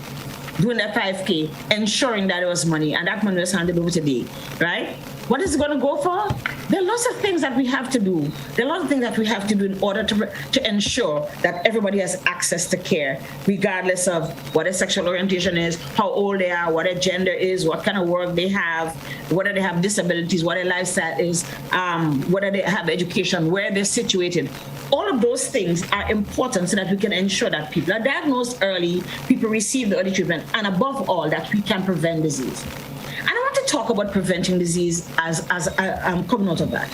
doing their 5K, ensuring that there was money, and that money was handed over today, right? What is it going to go for? There are lots of things that we have to do. There are lots of things that we have to do in order to ensure that everybody has access to care, regardless of what their sexual orientation is, how old they are, what their gender is, what kind of work they have, whether they have disabilities, what their lifestyle is, whether they have education, where they're situated. All of those things are important so that we can ensure that people are diagnosed early, people receive the early treatment, and above all, that we can prevent disease. And I want to talk about preventing disease as coming out of that.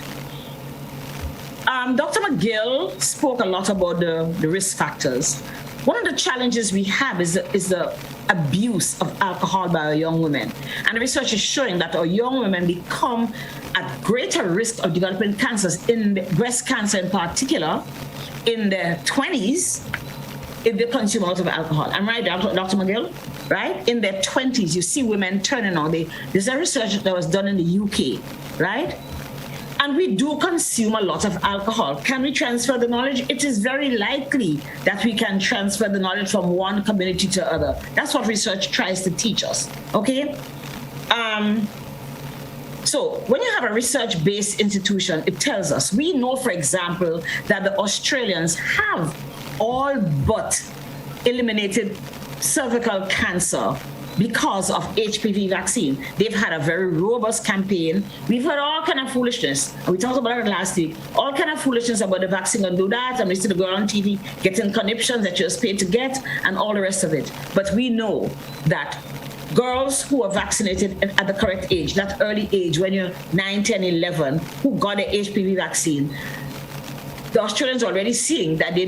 Dr. McGill spoke a lot about the risk factors. One of the challenges we have is the abuse of alcohol by our young women. And the research is showing that our young women become at greater risk of developing cancers, in breast cancer in particular, in their 20s, if they consume a lot of alcohol. I'm right, Dr. McGill? Right? In their 20s, you see women turning on. There's a research that was done in the UK, right? And we do consume a lot of alcohol. Can we transfer the knowledge? It is very likely that we can transfer the knowledge from one community to other. That's what research tries to teach us, okay? So when you have a research-based institution, it tells us, we know, for example, that the Australians have all but eliminated cervical cancer because of HPV vaccine. They've had a very robust campaign. We've heard all kind of foolishness. We talked about it last week. All kind of foolishness about the vaccine and do that. And we see the girl on TV getting conniptions that she was paid to get and all the rest of it. But we know that girls who are vaccinated at the correct age, that early age, when you're 9, 10, 11, who got the HPV vaccine, the Australians are already seeing that they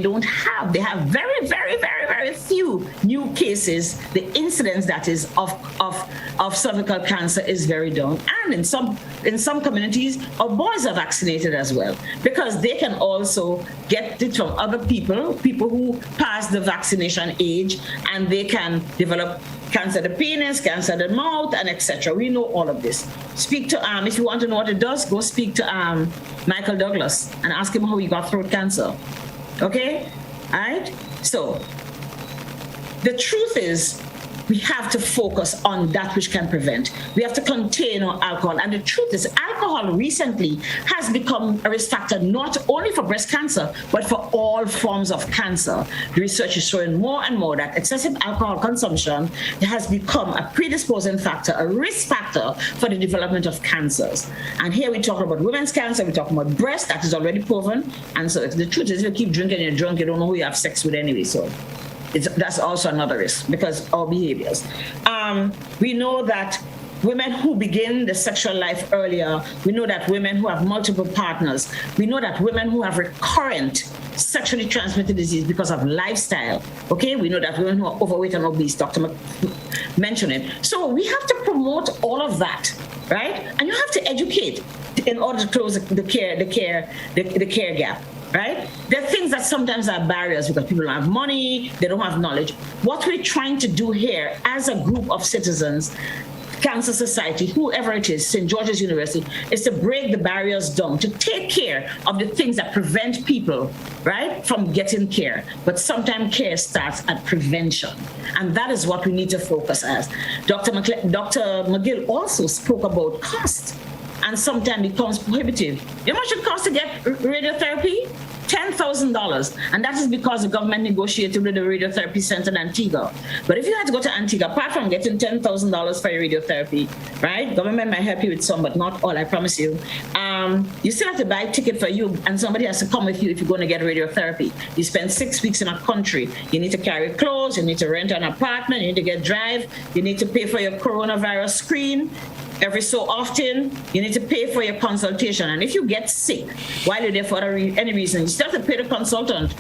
have very, very, very, very few new cases. The incidence that is of cervical cancer is very down. And in some communities, our boys are vaccinated as well, because they can also get it from other people who pass the vaccination age, and they can develop cancer of the penis, cancer of the mouth, and etc. We know all of this. Speak to, if you want to know what it does, go speak to Michael Douglas and ask him how he got throat cancer. Okay? All right? So, the truth is, we have to focus on that which can prevent. We have to contain our alcohol. And the truth is, alcohol recently has become a risk factor not only for breast cancer, but for all forms of cancer. The research is showing more and more that excessive alcohol consumption has become a predisposing factor, a risk factor for the development of cancers. And here we talk about women's cancer, we talk about breast, that is already proven. And so the truth is, if you keep drinking and you're drunk, you don't know who you have sex with anyway. So that's also another risk because of our behaviors. We know that women who begin the sexual life earlier, we know that women who have multiple partners, we know that women who have recurrent sexually transmitted disease because of lifestyle, okay? We know that women who are overweight and obese, Dr. mentioned it. So we have to promote all of that, right? And you have to educate in order to close the care gap. Right? There are things that sometimes are barriers because people don't have money, they don't have knowledge. What we're trying to do here as a group of citizens, Cancer Society, whoever it is, St. George's University, is to break the barriers down, to take care of the things that prevent people, right, from getting care. But sometimes care starts at prevention. And that is what we need to focus as. Dr. McGill also spoke about cost. And sometimes it becomes prohibitive. You know how much it costs to get radiotherapy? $10,000. And that is because the government negotiated with the radiotherapy center in Antigua. But if you had to go to Antigua, apart from getting $10,000 for your radiotherapy, right? Government might help you with some, but not all, I promise you. You still have to buy a ticket for you, and somebody has to come with you if you're going to get radiotherapy. You spend 6 weeks in a country. You need to carry clothes, you need to rent an apartment, you need to get drive, you need to pay for your coronavirus screen. Every so often, you need to pay for your consultation. And if you get sick while you're there for any reason, you still have to pay the consultant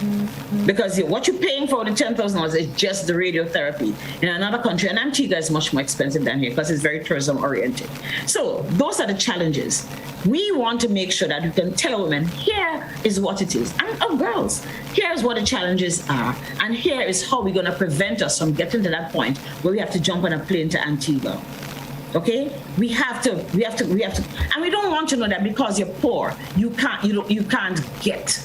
because what you're paying for the $10,000 is just the radiotherapy. In another country, and Antigua is much more expensive than here because it's very tourism-oriented. So those are the challenges. We want to make sure that we can tell women, here is what it is. And girls, here's what the challenges are. And here is how we're going to prevent us from getting to that point where we have to jump on a plane to Antigua. Okay, we have to, and we don't want you to know that because you're poor, you can't get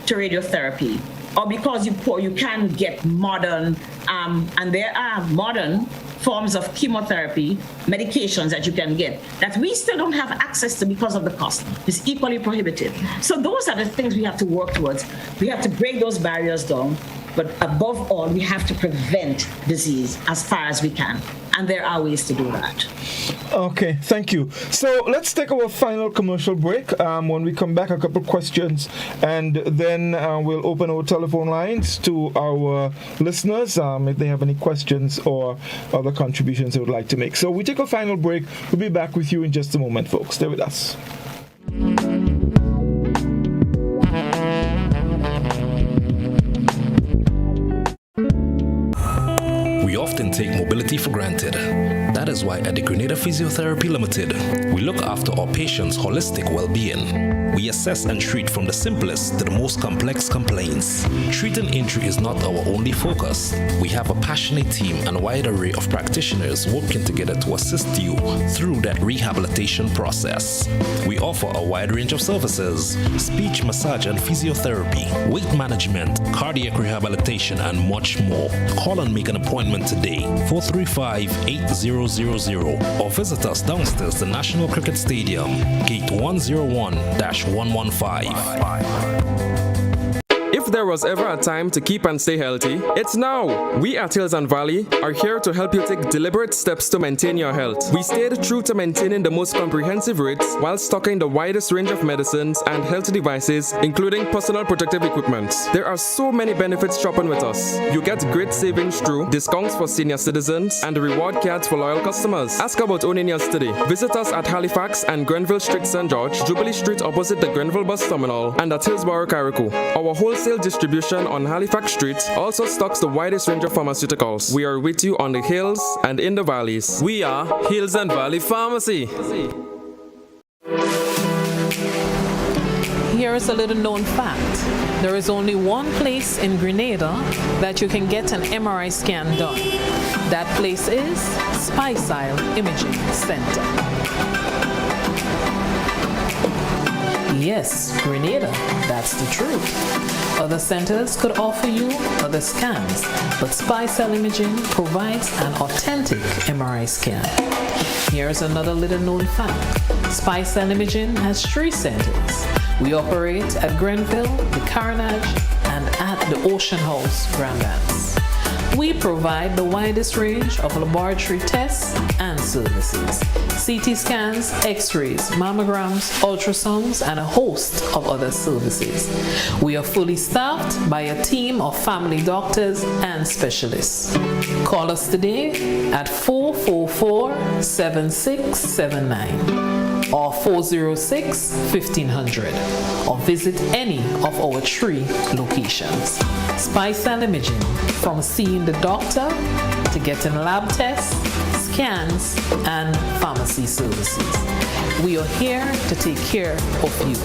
to radiotherapy, or because you're poor, you can't get modern, and there are modern forms of chemotherapy, medications that you can get that we still don't have access to because of the cost. It's equally prohibitive. So those are the things we have to work towards. We have to break those barriers down, but above all, we have to prevent disease as far as we can. And there are ways to do that. Okay, thank you. So let's take our final commercial break. When we come back, a couple questions, and then we'll open our telephone lines to our listeners if they have any questions or other contributions they would like to make. So we take a final break. We'll be back with you in just a moment, folks. Stay with us. We often take mobility for granted. That is why at the Grenada Physiotherapy Limited, we look after our patients' holistic well-being. We assess and treat from the simplest to the most complex complaints. Treating injury is not our only focus. We have a passionate team and a wide array of practitioners working together to assist you through that rehabilitation process. We offer a wide range of services: speech, massage and physiotherapy, weight management, cardiac rehabilitation, and much more. Call and make an appointment today, 435-8000, or visit us downstairs the National Cricket Stadium, gate 101-115. If there was ever a time to keep and stay healthy, it's now! We at Hills and Valley are here to help you take deliberate steps to maintain your health. We stayed true to maintaining the most comprehensive rates while stocking the widest range of medicines and health devices, including personal protective equipment. There are so many benefits shopping with us. You get great savings through discounts for senior citizens and reward cards for loyal customers. Ask about owning yours today. Visit us at Halifax and Grenville Street, St. George, Jubilee Street opposite the Grenville Bus Terminal, and at Hillsborough, Carriacou. Our wholesale distribution on Halifax Street also stocks the widest range of pharmaceuticals. We are with you on the hills and in the valleys. We are Hills and Valley Pharmacy. Here is a little known fact. There is only one place in Grenada that you can get an MRI scan done. That place is Spicile Imaging Center. Yes, Grenada, that's the truth. Other centers could offer you other scans, but Spicile Imaging provides an authentic MRI scan. Here's another little known fact. Spicile Imaging has 3 centers. We operate at Grenville, the Carnage, and at the Ocean House, Grand Anse. We provide the widest range of laboratory tests and services: CT scans, x-rays, mammograms, ultrasounds, and a host of other services. We are fully staffed by a team of family doctors and specialists. Call us today at 444-7679 or 406-1500, or visit any of our 3 locations. Spicile Imaging, from seeing the doctor to getting lab tests, scans, and pharmacy services. We are here to take care of you.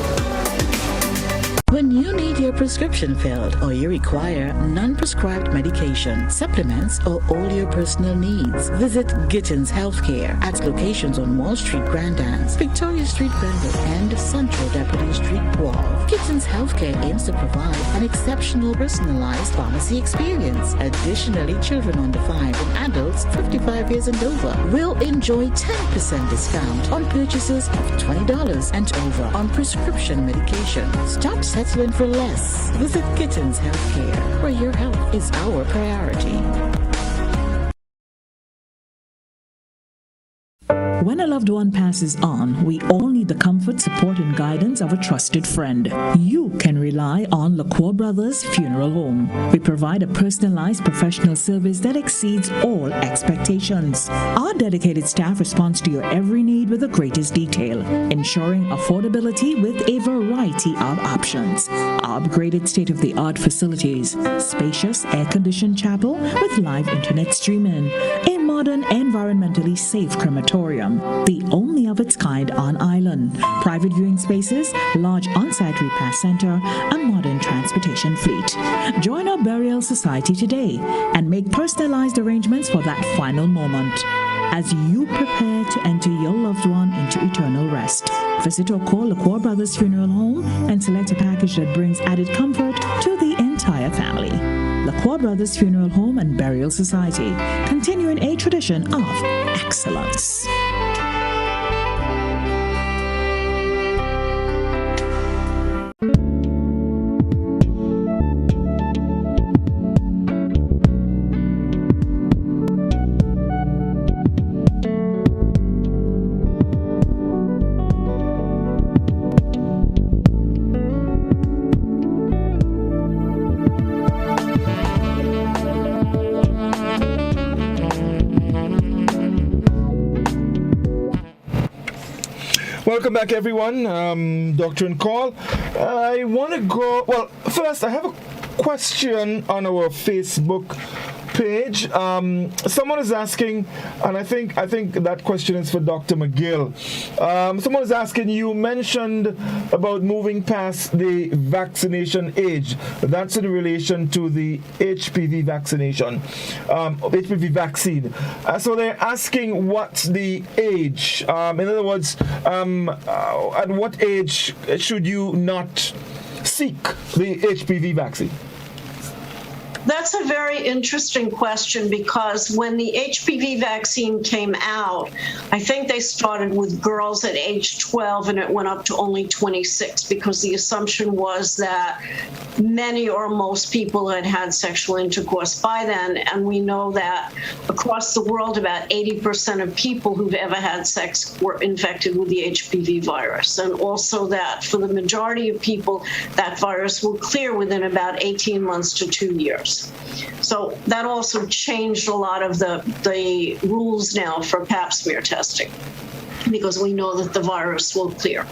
When you need your prescription filled or you require non-prescribed medication, supplements, or all your personal needs, visit Gittins Healthcare at locations on Wall Street, Grand Anse, Victoria Street, Grenville, and Central Deputy Street, Wall. Gittins Healthcare aims to provide an exceptional personalized pharmacy experience. Additionally, children under 5 and adults 55 years and over will enjoy 10% discount on purchases of $20 and over on prescription medication. Stop settling for less. Visit Gittins Healthcare, where your health is our priority. When a loved one passes on, we all need the comfort, support, and guidance of a trusted friend. You can rely on LaCour Brothers Funeral Home. We provide a personalized professional service that exceeds all expectations. Our dedicated staff responds to your every need with the greatest detail, ensuring affordability with a variety of options. Our upgraded state-of-the-art facilities, spacious air-conditioned chapel with live internet streaming, a modern, environmentally safe crematorium, the only of its kind on island, private viewing spaces, large on-site repast center, a modern transportation fleet. Join our burial society today and make personalized arrangements for that final moment. as you prepare to enter your loved one into eternal rest. Visit or call LaCour Brothers Funeral Home and select a package that brings added comfort to the entire family. LaCour Brothers Funeral Home and Burial Society, continuing a tradition of excellence. Welcome back, everyone. Dr. and Call. I want to go. Well, first, I have a question on our Facebook page. Someone is asking, and I think that question is for Dr. McGill. Someone is asking, you mentioned about moving past the vaccination age. That's in relation to the HPV vaccination, HPV vaccine. So they're asking what's the age. In other words, at what age should you not seek the HPV vaccine? That's a very interesting question, because when the HPV vaccine came out, I think they started with girls at age 12 and it went up to only 26, because the assumption was that many or most people had had sexual intercourse by then. And we know that across the world, about 80% of people who've ever had sex were infected with the HPV virus. And also that for the majority of people, that virus will clear within about 18 months to 2 years. So that also changed a lot of the rules now for pap smear testing, because we know that the virus will clear.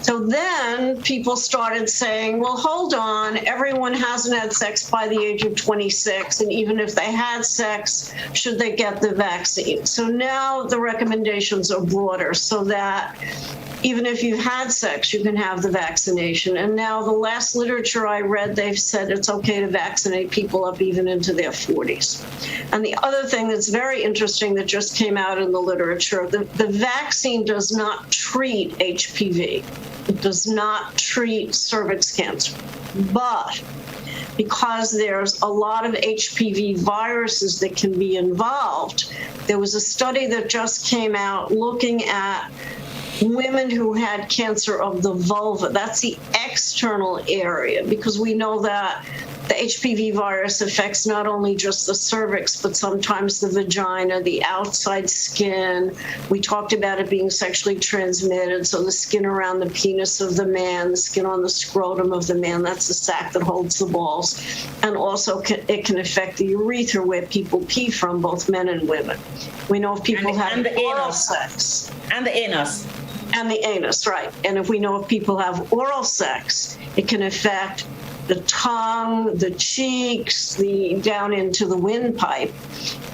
So then people started saying, well, hold on, everyone hasn't had sex by the age of 26, and even if they had sex, should they get the vaccine? So now the recommendations are broader, so that even if you've had sex, you can have the vaccination. And now the last literature I read, they've said it's okay to vaccinate people up even into their 40s. And the other thing that's very interesting that just came out in the literature, the vaccine does not treat HPV. It does not treat cervix cancer. But because there's a lot of HPV viruses that can be involved, there was a study that just came out looking at women who had cancer of the vulva. That's the external area, because we know that the HPV virus affects not only just the cervix, but sometimes the vagina, the outside skin. We talked about it being sexually transmitted, so the skin around the penis of the man, the skin on the scrotum of the man, that's the sac that holds the balls. And also it can affect the urethra, where people pee from, both men and women. We know if people have oral sex. And the anus. And the anus, right. And if we know if people have oral sex, it can affect the tongue, the cheeks, down into the windpipe.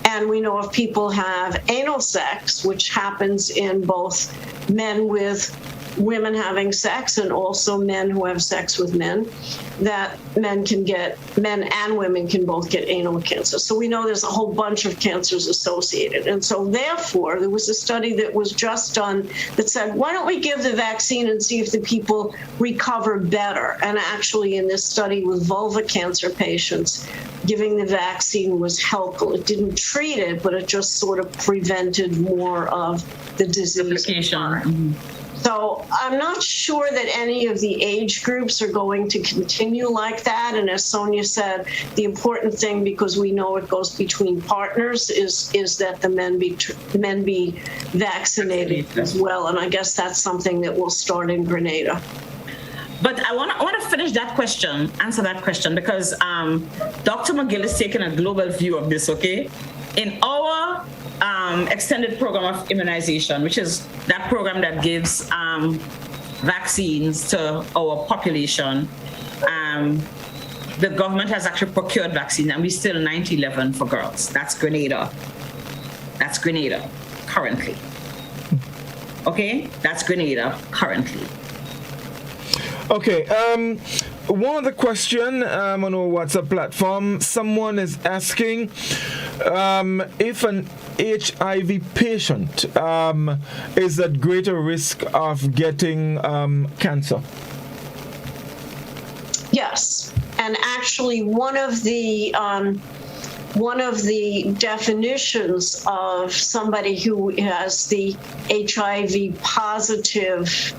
And we know if people have anal sex, which happens in both men with women having sex and also men who have sex with men, that men and women can both get anal cancer. So we know there's a whole bunch of cancers associated. And so therefore, there was a study that was just done that said, why don't we give the vaccine and see if the people recover better? And actually in this study with vulva cancer patients, giving the vaccine was helpful. It didn't treat it, but it just sort of prevented more of the disease. So I'm not sure that any of the age groups are going to continue like that. And as Sonia said, the important thing, because we know it goes between partners, is that the men be vaccinated as well. And I guess that's something that will start in Grenada. But I want to finish that question, answer that question, because Dr. McGill is taking a global view of this, okay? In our extended program of immunization, which is that program that gives vaccines to our population, the government has actually procured vaccines, and we're still 90-11 for girls. That's Grenada. That's Grenada currently. Okay? That's Grenada currently. Okay, one other question on our WhatsApp platform. Someone is asking if an HIV patient is at greater risk of getting cancer? Yes, and actually one of the definitions of somebody who has the HIV positive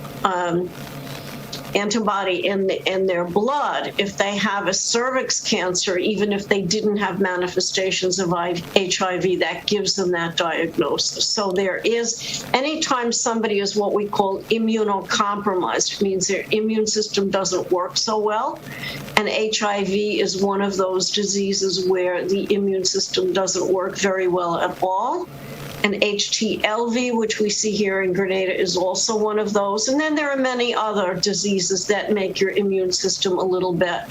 antibody in their blood, if they have a cervix cancer, even if they didn't have manifestations of HIV, that gives them that diagnosis. So there is, anytime somebody is what we call immunocompromised, means their immune system doesn't work so well, and HIV is one of those diseases where the immune system doesn't work very well at all. And HTLV, which we see here in Grenada, is also one of those. And then there are many other diseases that make your immune system a little bit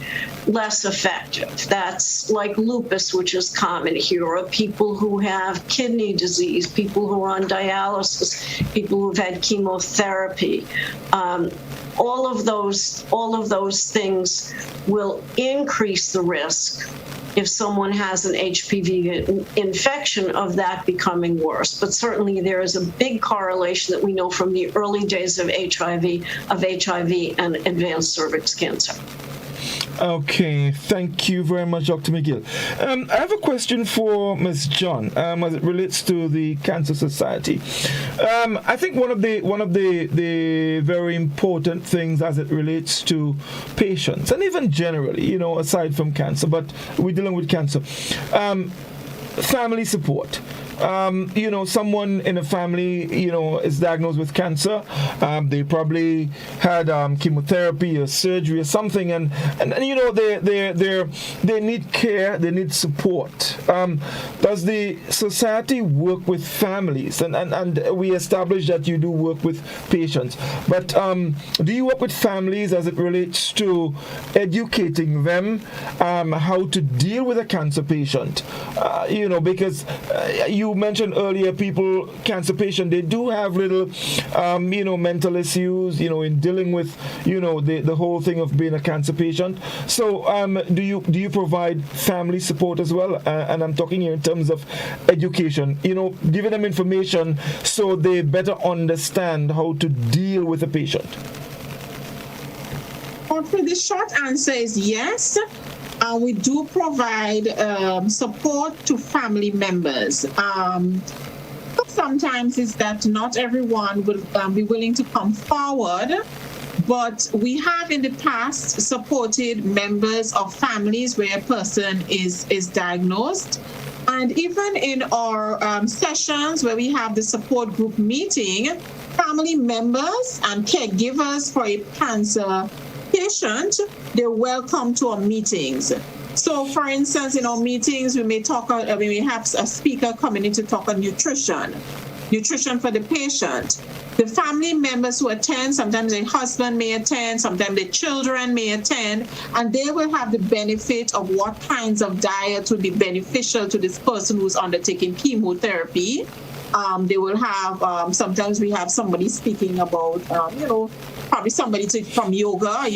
less effective. That's like lupus, which is common here, or people who have kidney disease, people who are on dialysis, people who've had chemotherapy. All of those things will increase the risk if someone has an HPV infection of that becoming worse. But certainly there is a big correlation that we know from the early days of HIV and advanced cervix cancer. Okay, thank you very much, Dr. McGill. I have a question for Ms. John as it relates to the Cancer Society. I think one of the very important things as it relates to patients, and even generally, aside from cancer, but we're dealing with cancer, family support. Someone in a family, is diagnosed with cancer. They probably had chemotherapy or surgery or something, and they need care, they need support. Does the society work with families? And we established that you do work with patients, but do you work with families as it relates to educating them how to deal with a cancer patient? Because you mentioned earlier, cancer patients, they do have little, mental issues, in dealing with, the whole thing of being a cancer patient. So, do you provide family support as well? And I'm talking here in terms of education, giving them information so they better understand how to deal with a patient. Okay, the short answer is yes. We do provide support to family members. Sometimes it's that not everyone will be willing to come forward, but we have in the past supported members of families where a person is diagnosed. And even in our sessions where we have the support group meeting, family members and caregivers for a cancer patient, they're welcome to our meetings. So, for instance, in our meetings, we may have a speaker coming in to talk on nutrition for the patient. The family members who attend, sometimes their husband may attend, sometimes their children may attend, and they will have the benefit of what kinds of diet would be beneficial to this person who's undertaking chemotherapy. They will have, sometimes we have somebody speaking about, probably somebody from yoga,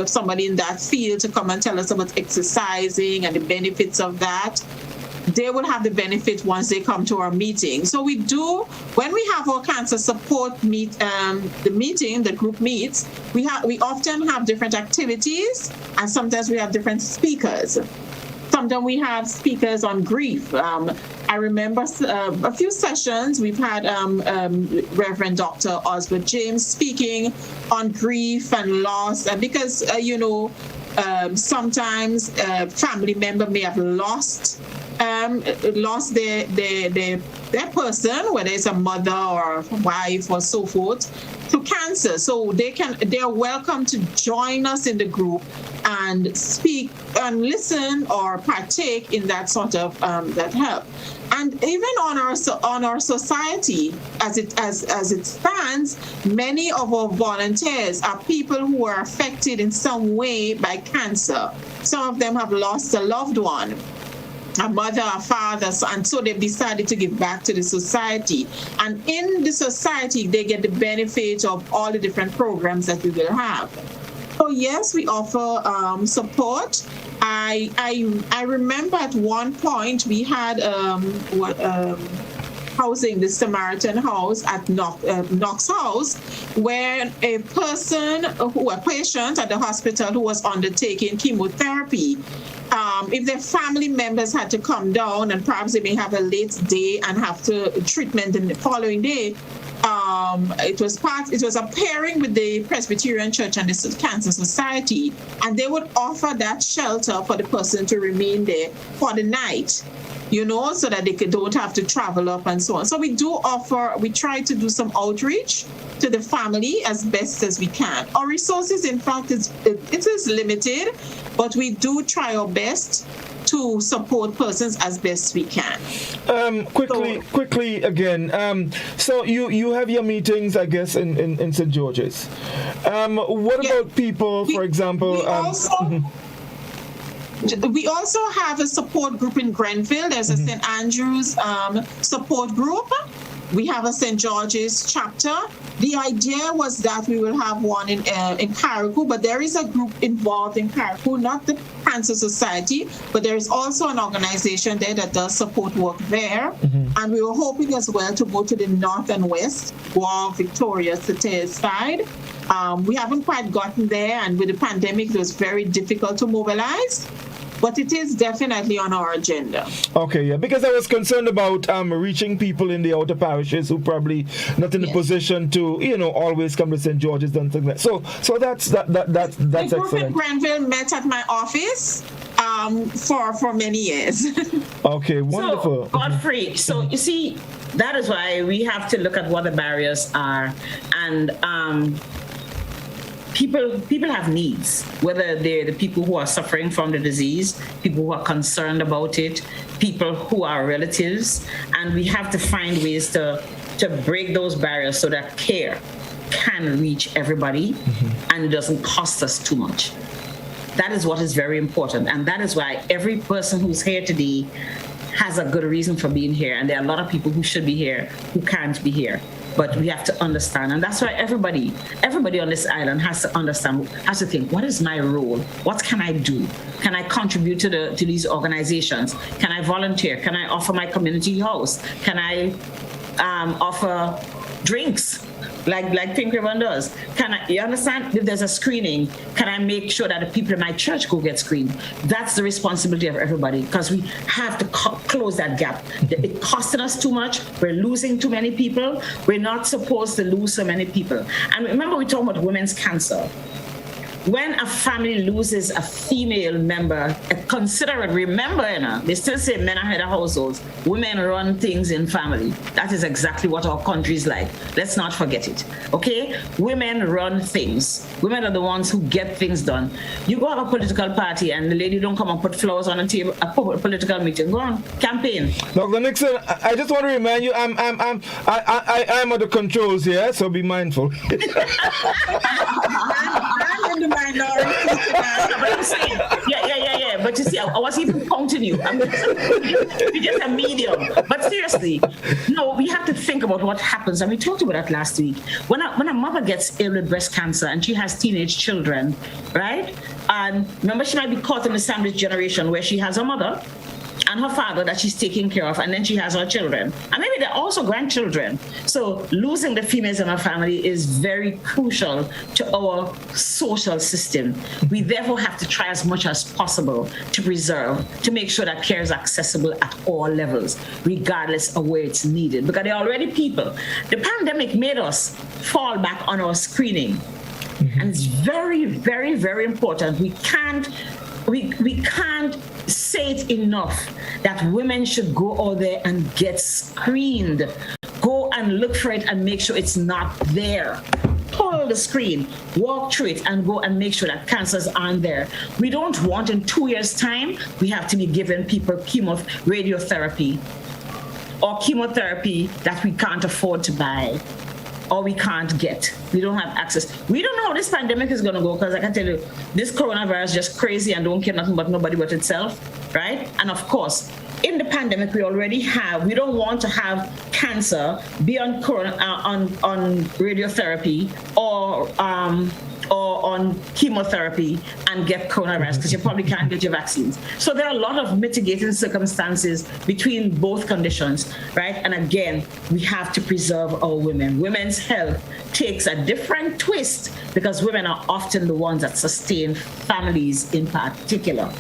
somebody in that field to come and tell us about exercising and the benefits of that. They will have the benefit once they come to our meeting. So we do, when we have our cancer support the group meets, we often have different activities, and sometimes we have different speakers. Sometimes we have speakers on grief. I remember a few sessions we've had Reverend Dr. Osbert James speaking on grief and loss, and because sometimes a family member may have lost their person, whether it's a mother or a wife or so forth, to cancer. So they are welcome to join us in the group and speak and listen or partake in that sort of that help. And even on our society, as it stands, many of our volunteers are people who are affected in some way by cancer. Some of them have lost a loved one, a mother, a father, and so they've decided to give back to the society. And in the society, they get the benefit of all the different programs that we will have. So yes, we offer support. I remember at one point we had housing, the Samaritan House at Knox House, where a patient at the hospital who was undertaking chemotherapy, if their family members had to come down and perhaps they may have a late day and have to treatment in the following day, it was a pairing with the Presbyterian Church and the Cancer Society, and they would offer that shelter for the person to remain there for the night, so that they don't have to travel up and so on. So we try to do some outreach to the family as best as we can. Our resources, in fact, it is limited, but we do try our best to support persons as best we can. Quickly again. So you have your meetings, I guess, in St. George's. What about people, for example? We also have a support group in Grenville. There's a St. Andrew's support group. We have a St. George's chapter. The idea was that we will have one in Carriacou, but there is a group involved in Carriacou, not the Cancer Society, but there is also an organization there that does support work there. And we were hoping as well to go to the north and west, Guelph, Victoria, Cité side. We haven't quite gotten there, and with the pandemic, it was very difficult to mobilize. But it is definitely on our agenda. Okay, yeah, because I was concerned about reaching people in the outer parishes who probably not in the position to, always come to St. George's and things like that. So that's excellent. The group in Granville met at my office for many years. Okay, wonderful. So, Godfrey, so you see, that is why we have to look at what the barriers are, and People have needs, whether they're the people who are suffering from the disease, people who are concerned about it, people who are relatives, and we have to find ways to break those barriers so that care can reach everybody and it doesn't cost us too much. That is what is very important, and that is why every person who's here today has a good reason for being here, and there are a lot of people who should be here who can't be here. But we have to understand, and that's why everybody on this island has to understand, has to think, what is my role? What can I do? Can I contribute to these organizations? Can I volunteer? Can I offer my community house? Can I offer drinks like Pink Ribbon does? You understand? If there's a screening, can I make sure that the people in my church go get screened? That's the responsibility of everybody, because we have to close that gap. It's costing us too much. We're losing too many people. We're not supposed to lose so many people. And remember, we're talking about women's cancer. When a family loses a female member, consider it, remember, they still say men are head of households. Women run things in family. That is exactly what our country is like. Let's not forget it, okay? Women run things. Women are the ones who get things done. You go have a political party and the lady don't come and put flowers on the table, a political meeting. Go on, campaign. Dr. Nixon, I just want to remind you, I'm at the controls here, so be mindful. I'm in the minority. Yeah. But you see, I was even counting you. You're just a medium. But seriously, no, we have to think about what happens. And we talked about that last week. When a mother gets ill with breast cancer and she has teenage children, right? And remember, she might be caught in the sandwich generation where she has a mother and her father that she's taking care of, and then she has her children, and maybe they're also grandchildren. So losing the females in our family is very crucial to our social system. We therefore have to try as much as possible to preserve, to make sure that care is accessible at all levels, regardless of where it's needed, because there are already people. The pandemic made us fall back on our screening, and it's very, very, very important. We can't say it enough that women should go out there and get screened. Go and look for it and make sure it's not there. Pull the screen, walk through it, and go and make sure that cancers aren't there. We don't want in 2 years' time, we have to be giving people radiotherapy or chemotherapy that we can't afford to buy or we can't get. We don't have access. We don't know how this pandemic is going to go, because I can tell you, this coronavirus is just crazy and don't care nothing but nobody but itself, right? And of course, in the pandemic, we don't want to have cancer be on radiotherapy or or on chemotherapy and get coronavirus because you probably can't get your vaccines. So there are a lot of mitigating circumstances between both conditions, right? And again, we have to preserve our women. Women's health takes a different twist because women are often the ones that sustain families in particular.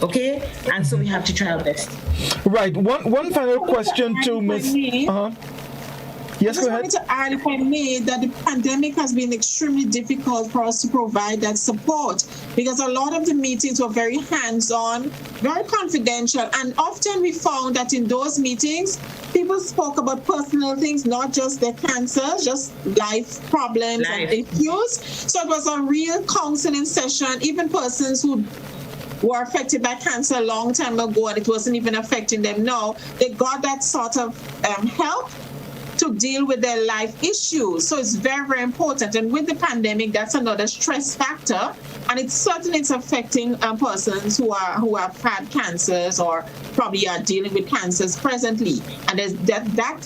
Okay? And so we have to try our best. Right. One final question to Ms. Yes, go ahead. I just wanted to add, if I may, that the pandemic has been extremely difficult for us to provide that support because a lot of the meetings were very hands-on, very confidential, and often we found that in those meetings, people spoke about personal things, not just their cancers, just life problems and issues. So it was a real counseling session. Even persons who were affected by cancer a long time ago and it wasn't even affecting them now, they got that sort of help to deal with their life issues. So it's very, very important. And with the pandemic, that's another stress factor. And it's affecting persons who have had cancers or probably are dealing with cancers presently. And there's that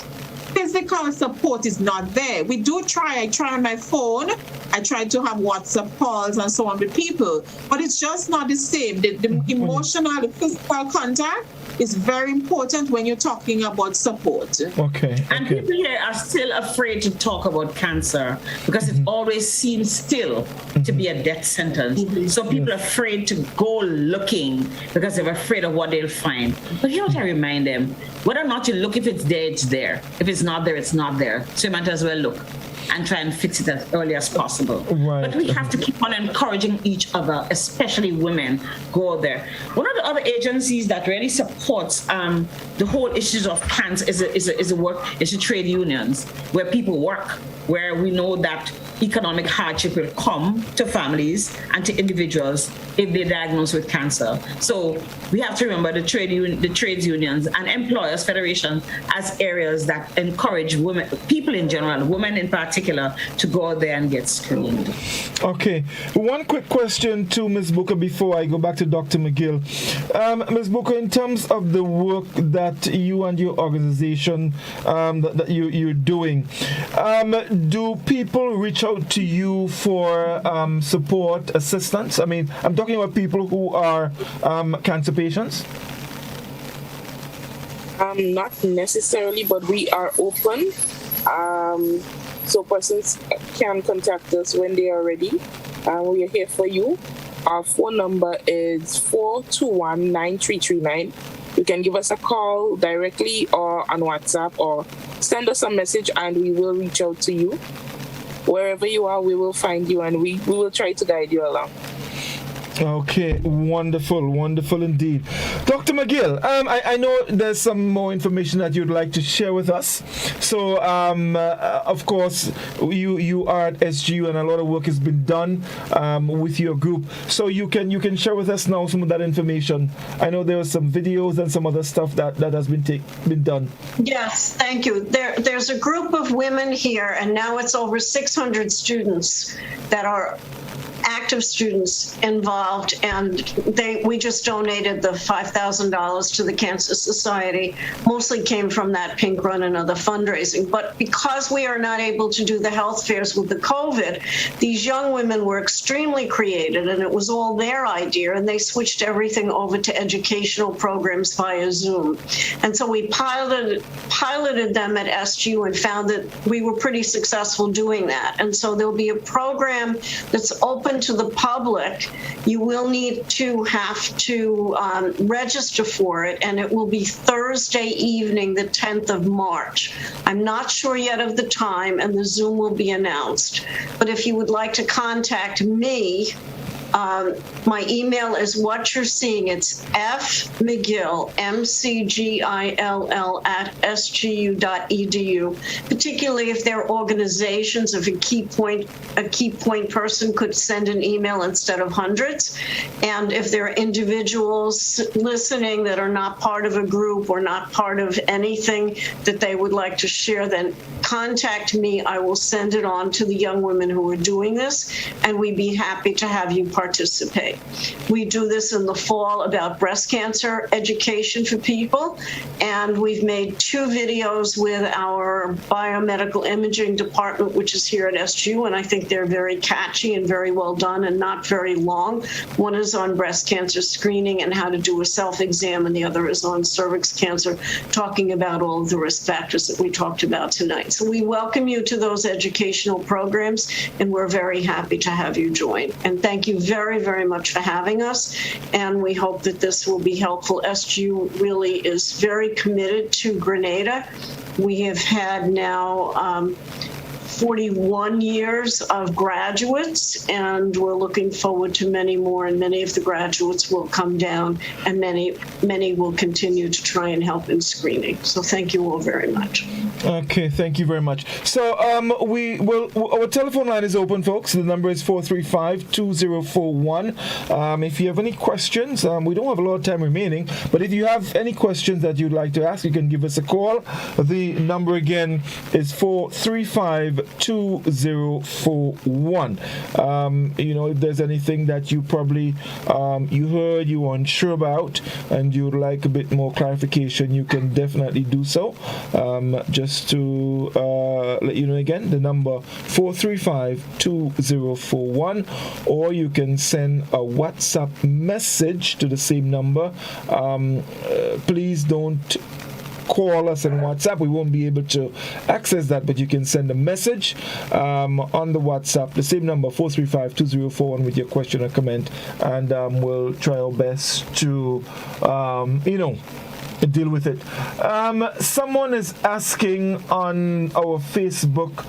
physical support is not there. We do try. I try on my phone. I try to have WhatsApp calls and so on with people. But it's just not the same. The emotional, the physical contact is very important when you're talking about support. Okay. And people here are still afraid to talk about cancer because it always seems still to be a death sentence. So people are afraid to go looking because they're afraid of what they'll find. But here's what I remind them. Whether or not you look, if it's there, it's there. If it's not there, it's not there. So you might as well look and try and fix it as early as possible. Right. But we have to keep on encouraging each other, especially women, go there. One of the other agencies that really supports the whole issues of cancer is the trade unions, where people work, where we know that economic hardship will come to families and to individuals if they're diagnosed with cancer. So we have to remember the trades unions and employers federations as areas that encourage women, people in general, women in particular, to go out there and get screened. Okay. One quick question to Ms. Booker before I go back to Dr. McGill. Ms. Booker, in terms of the work that you and your organization that you're doing, do people reach out to you for support, assistance? I mean, I'm talking about people who are cancer patients. Not necessarily, but we are open. So persons can contact us when they are ready. We are here for you. Our phone number is 421-9339. You can give us a call directly or on WhatsApp or send us a message and we will reach out to you. Wherever you are, we will find you and we will try to guide you along. Okay, wonderful indeed. Dr. McGill, I know there's some more information that you'd like to share with us. So, of course, you are at SGU and a lot of work has been done with your group. So you can share with us now some of that information. I know there was some videos and some other stuff that has been done. Yes, thank you. There's a group of women here, and now it's over 600 students that are active students involved, and we just donated the $5,000 to the Cancer Society. Mostly came from that pink run and other fundraising. But because we are not able to do the health fairs with the COVID, these young women were extremely creative, and it was all their idea, and they switched everything over to educational programs via Zoom. And so we piloted them at SGU and found that we were pretty successful doing that. And so there'll be a program that's open to the public. You will need to have to register for it, and it will be Thursday evening, the 10th of March. I'm not sure yet of the time, and the Zoom will be announced. But if you would like to contact me, my email is what you're seeing. It's fmcgill, MCGILL @sgu.edu. Particularly if there are organizations, if a key point person could send an email instead of hundreds. And if there are individuals listening that are not part of a group or not part of anything that they would like to share, then contact me. I will send it on to the young women who are doing this, and we'd be happy to have you participate. We do this in the fall about breast cancer education for people, and we've made 2 videos with our biomedical imaging department, which is here at SGU, and I think they're very catchy and very well done and not very long. One is on breast cancer screening and how to do a self-exam, and the other is on cervix cancer, talking about all of the risk factors that we talked about tonight. So we welcome you to those educational programs, and we're very happy to have you join. And thank you very, very much for having us, and we hope that this will be helpful. SGU really is very committed to Grenada. We have had now 41 years of graduates, and we're looking forward to many more, and many of the graduates will come down, and many will continue to try and help in screening. So thank you all very much. Okay, thank you very much. So our telephone line is open, folks. The number is 435-2041. If you have any questions, we don't have a lot of time remaining, but if you have any questions that you'd like to ask, you can give us a call. The number again is 435-2041. If there's anything that you probably you heard, you were unsure about, and you'd like a bit more clarification, you can definitely do so. Just to let you know again, the number 435-2041, or you can send a WhatsApp message to the same number. Please don't call us on WhatsApp. We won't be able to access that, but you can send a message on the WhatsApp, the same number, 435-2041, with your question or comment, and we'll try our best to deal with it. Someone is asking on our Facebook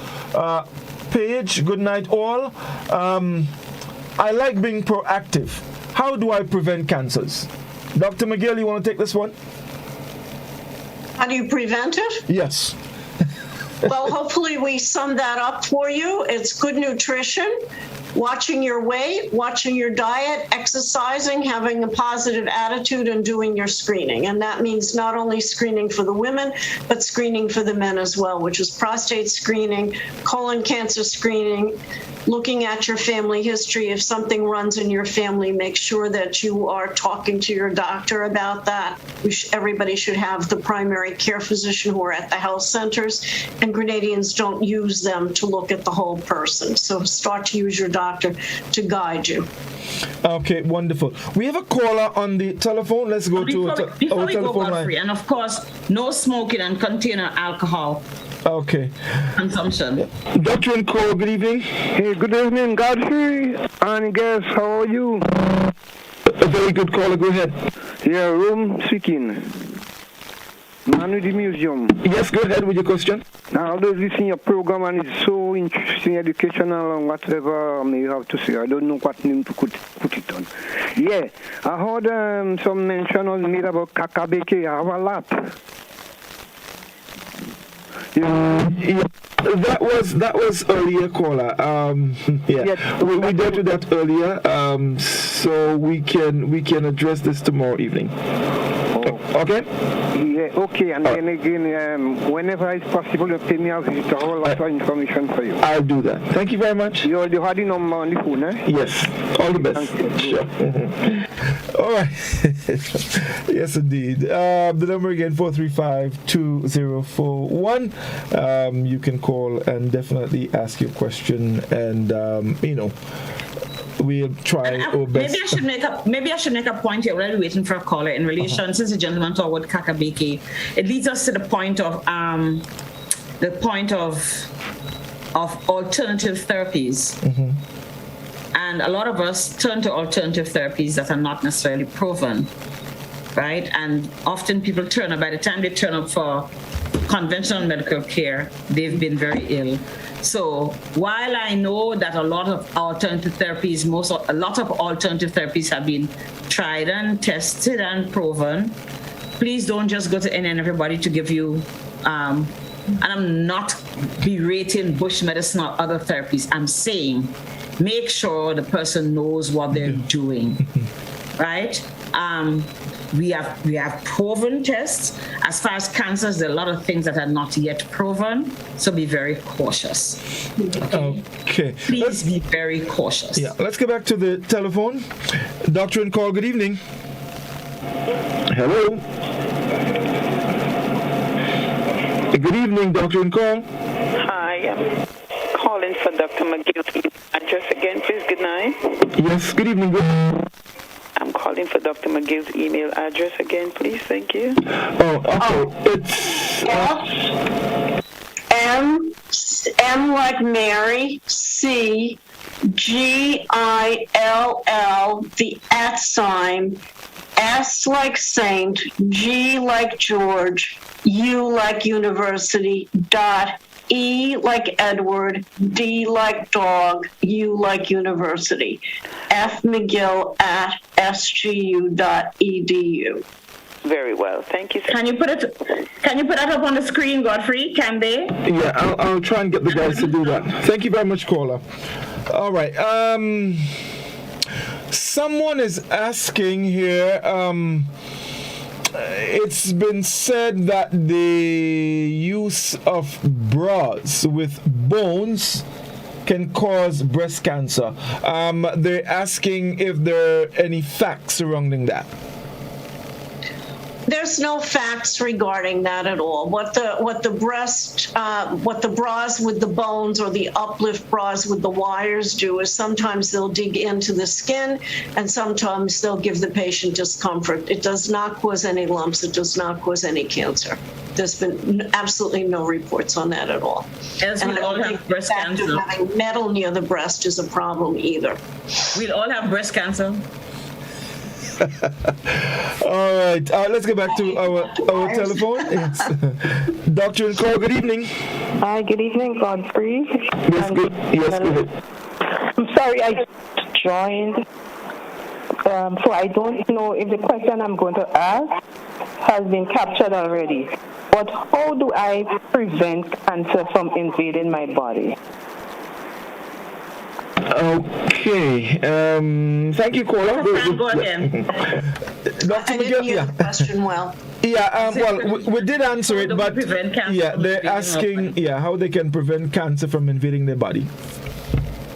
page, good night all. I like being proactive. How do I prevent cancers? Dr. McGill, you want to take this one? How do you prevent it? Yes. Well, hopefully we sum that up for you. It's good nutrition, watching your weight, watching your diet, exercising, having a positive attitude, and doing your screening. And that means not only screening for the women, but screening for the men as well, which is prostate screening, colon cancer screening, looking at your family history. If something runs in your family, make sure that you are talking to your doctor about that. Everybody should have the primary care physician who are at the health centers, and Grenadians don't use them to look at the whole person. So start to use your doctor to guide you. Okay, wonderful. We have a caller on the telephone. Let's go to our telephone line. And of course, no smoking and container alcohol. Okay. Consumption. Dr. and Co, good evening. Hey, good evening, Godfrey. And guess, how are you? A very good caller, go ahead. Yeah, room seeking. Man with the museum. Yes, go ahead with your question. I always listen to your program, and it's so interesting, educational, and whatever you have to say. I don't know what name to put it on. Yeah, I heard some mention was made about kakabeke. I have a lap. Yeah, that was earlier, caller. We dealt with that earlier, so we can address this tomorrow evening. Okay. Yeah. Okay. And then again, whenever it's possible, you pay me a visit. I will have information for you. I'll do that. Thank you very much. You had the number on the phone, eh? Yes. All the best. Sure. All right. Yes, indeed. The number again, 435-2041. You can call and definitely ask your question, and we'll try our best. Maybe I should make a point here. We're waiting for a caller in relation. Since the gentleman talked about kakabeke, it leads us to the point of alternative therapies. Mm-hmm. And a lot of us turn to alternative therapies that are not necessarily proven, right? And often people by the time they turn up for conventional medical care, they've been very ill. So while I know that a lot of alternative therapies have been tried and tested and proven, please don't just go to any and everybody to give you, and I'm not berating bush medicine or other therapies. I'm saying make sure the person knows what they're doing, right? we have proven tests. As far as cancers, there are a lot of things that are not yet proven, so be very cautious. Okay. Please be very cautious. Yeah, let's get back to the telephone. Doctor and call, good evening. Hello. Good evening, Doctor and call. Hi, I'm calling for Dr. McGill's address again, please. Good night. Yes, good evening. I'm calling for Dr. McGill's email address again, please. Thank you. It's M like Mary, C, G-I-L-L, the @ S like Saint, G like George, U like University, .E like Edward, D like dog, U like University, F McGill @ sgu.edu. Very well. Thank you, sir. Can you put it up on the screen, Godfrey? Can they? Yeah, I'll try and get the guys to do that. Thank you very much, caller. All right. Someone is asking here, it's been said that the use of bras with bones can cause breast cancer. They're asking if there are any facts surrounding that. There's no facts regarding that at all. What the bras with the bones or the uplift bras with the wires do is sometimes they'll dig into the skin and sometimes they'll give the patient discomfort. It does not cause any lumps. It does not cause any cancer. There's been absolutely no reports on that at all. As we all have breast cancer. Having metal near the breast is a problem either. We all have breast cancer. All right, let's get back to our telephone. Yes. Doctor and call, good evening. Hi, good evening, Godfrey. Yes, good. Yes, go ahead. I'm sorry, I joined, so I don't know if the question I'm going to ask has been captured already. But how do I prevent cancer from invading my body? Okay. Thank you, caller. Go ahead. I didn't hear the question well. Yeah, we did answer it, but yeah, they're asking, how they can prevent cancer from invading their body.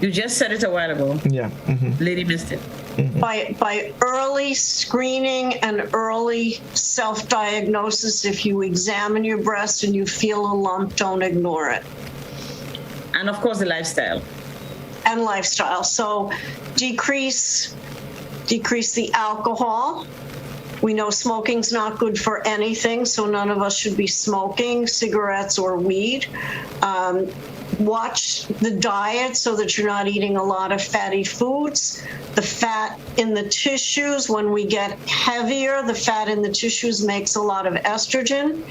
You just said it a while ago. Yeah. Lady missed it. By early screening and early self-diagnosis. If you examine your breast and you feel a lump, don't ignore it. And of course, the lifestyle. And lifestyle. So decrease the alcohol. We know smoking's not good for anything, so none of us should be smoking cigarettes or weed. Watch the diet so that you're not eating a lot of fatty foods. The fat in the tissues, when we get heavier, the fat in the tissues makes a lot of estrogen.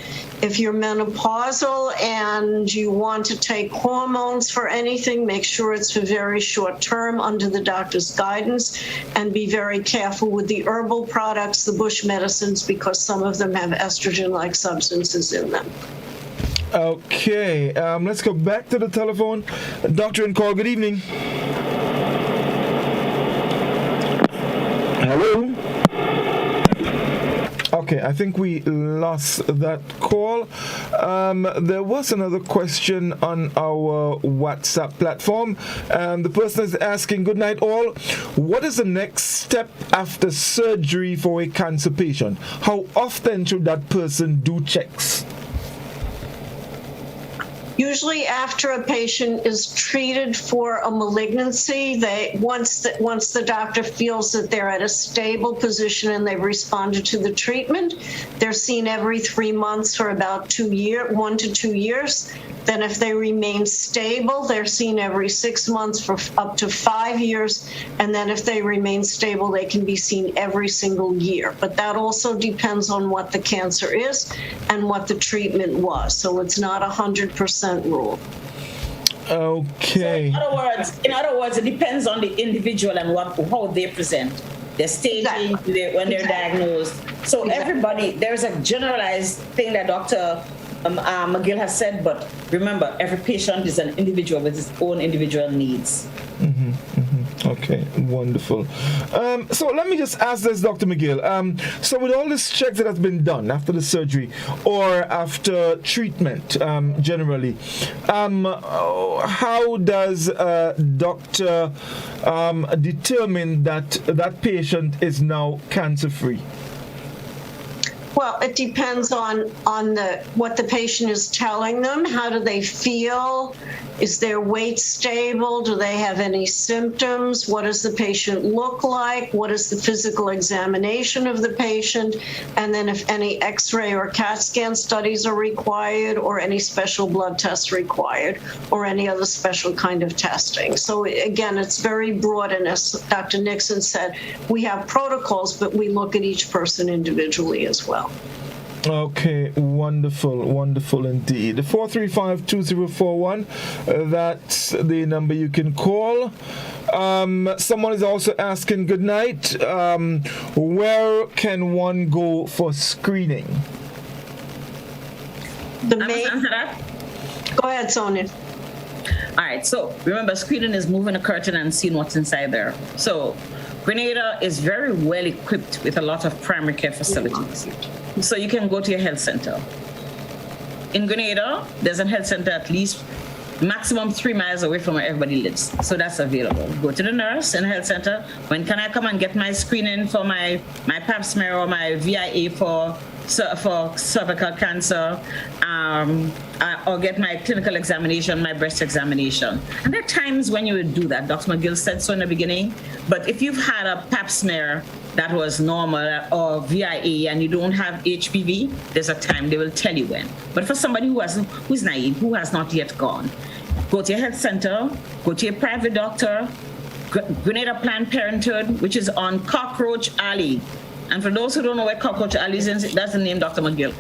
If you're menopausal and you want to take hormones for anything, make sure it's for very short term under the doctor's guidance, and be very careful with the herbal products, the bush medicines, because some of them have estrogen-like substances in them. Okay, let's go back to the telephone. Doctor and call, good evening. Hello? Okay, I think we lost that call. There was another question on our WhatsApp platform. The person is asking, good night all, what is the next step after surgery for a cancer patient? How often should that person do checks? Usually after a patient is treated for a malignancy, once the doctor feels that they're at a stable position and they've responded to the treatment, they're seen every 3 months for about 1 to 2 years. Then if they remain stable, they're seen every 6 months for up to 5 years. And then if they remain stable, they can be seen every single year. But that also depends on what the cancer is and what the treatment was. So it's not 100% rule. Okay. So in other words, it depends on the individual and how they present, their staging, when they're diagnosed. So everybody, there's a generalized thing that Dr. McGill has said, but remember, every patient is an individual with his own individual needs. Okay, wonderful. So let me just ask this, Dr. McGill. So with all this checks that has been done after the surgery or after treatment, generally, how does a doctor determine that that patient is now cancer-free? Well, it depends on what the patient is telling them. How do they feel? Is their weight stable? Do they have any symptoms? What does the patient look like? What is the physical examination of the patient? And then if any X-ray or CAT scan studies are required, or any special blood tests required, or any other special kind of testing. So again, it's very broad, and as Dr. Nixon said, we have protocols, but we look at each person individually as well. Okay, wonderful indeed. 435-2041, that's the number you can call. Someone is also asking, good night, where can one go for screening? Go ahead, Sonia. All right, so remember, screening is moving a curtain and seeing what's inside there. So Grenada is very well equipped with a lot of primary care facilities. So you can go to your health center. In Grenada, there's a health center at least maximum 3 miles away from where everybody lives. So that's available. Go to the nurse in the health center. When can I come and get my screening for my pap smear or my VIA for cervical cancer, or get my clinical examination, my breast examination. And there are times when you would do that. Dr. McGill said so in the beginning. But if you've had a pap smear that was normal or VIA and you don't have HPV, there's a time they will tell you when. But for somebody who's naive, who has not yet gone, go to your health center, go to your private doctor, Grenada Planned Parenthood, which is on Cockroach Alley. And for those who don't know where Cockroach Alley is, that's the name Dr. McGill.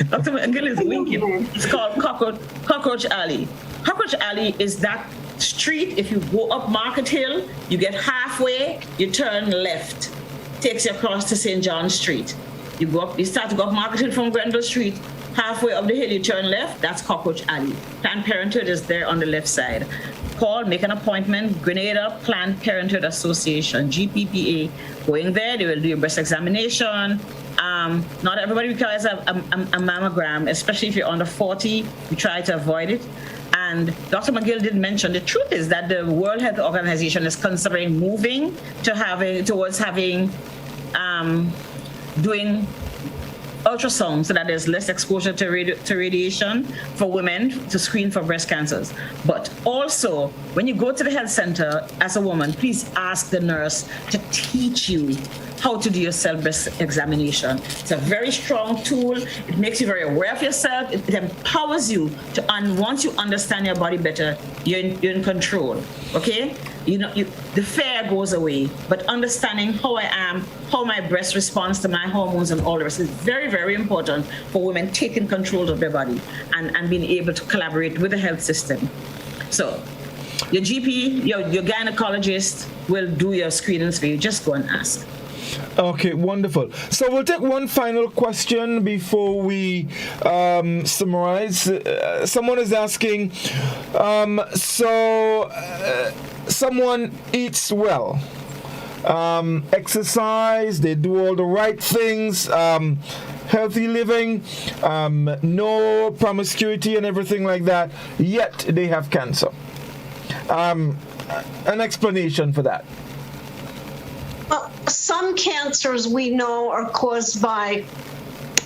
Dr. McGill is winking. It's called Cockroach Alley. Cockroach Alley is that street. If you go up Market Hill, you get halfway, you turn left. Takes you across to St. John Street. You start to go up Market Hill from Grenville Street. Halfway up the hill, you turn left. That's Cockroach Alley. Planned Parenthood is there on the left side. Call, make an appointment. Grenada Planned Parenthood Association, GPPA. Going there, they will do your breast examination. Not everybody requires a mammogram, especially if you're under 40. We try to avoid it. And Dr. McGill did mention, the truth is that the World Health Organization is considering moving towards doing ultrasound so that there's less exposure to radiation for women to screen for breast cancers. But also, when you go to the health center as a woman, please ask the nurse to teach you how to do your self-breast examination. It's a very strong tool. It makes you very aware of yourself. It empowers you and once you understand your body better, you're in control, okay? The fear goes away, but understanding how I am, how my breast responds to my hormones and all the rest is very, very important for women taking control of their body and being able to collaborate with the health system. So your GP, your gynecologist will do your screenings for you. Just go and ask. Okay, wonderful. So we'll take one final question before we summarize. Someone is asking, someone eats well, exercise, they do all the right things, healthy living, no promiscuity and everything like that, yet they have cancer. An explanation for that. Well, some cancers we know are caused by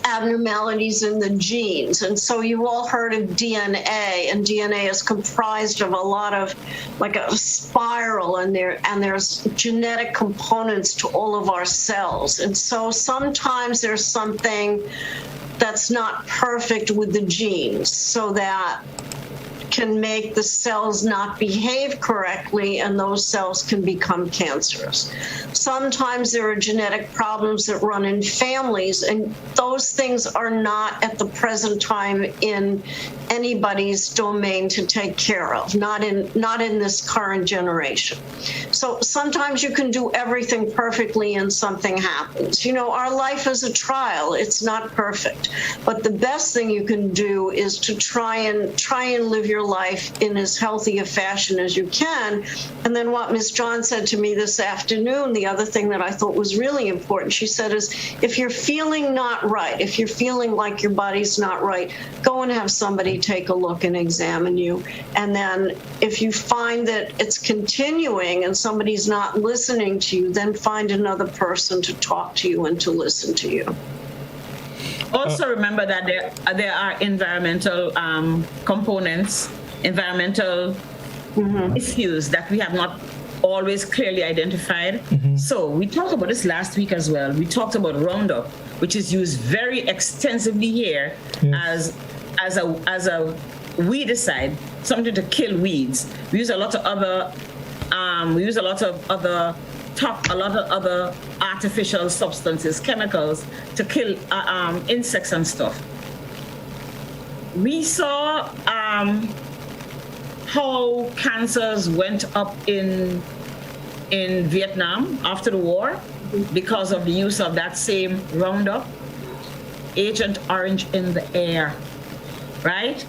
abnormalities in the genes. And so you all heard of DNA, and DNA is comprised of a lot of, like a spiral, and there's genetic components to all of our cells. And so sometimes there's something that's not perfect with the genes, so that can make the cells not behave correctly, and those cells can become cancerous. Sometimes there are genetic problems that run in families, and those things are not at the present time in anybody's domain to take care of, not in this current generation. So sometimes you can do everything perfectly and something happens. Our life is a trial. It's not perfect. But the best thing you can do is to try and live your life in as healthy a fashion as you can. And then what Ms. John said to me this afternoon, the other thing that I thought was really important, she said is, if you're feeling not right, if you're feeling like your body's not right, go and have somebody take a look and examine you. And then if you find that it's continuing and somebody's not listening to you, then find another person to talk to you and to listen to you. Also remember that there are environmental components, environmental issues that we have not always clearly identified. So we talked about this last week as well. We talked about Roundup, which is used very extensively here as a weedicide, something to kill weeds. We use a lot of other other artificial substances, chemicals to kill insects and stuff. We saw how cancers went up in Vietnam after the war because of the use of that same Roundup, Agent Orange in the air, right?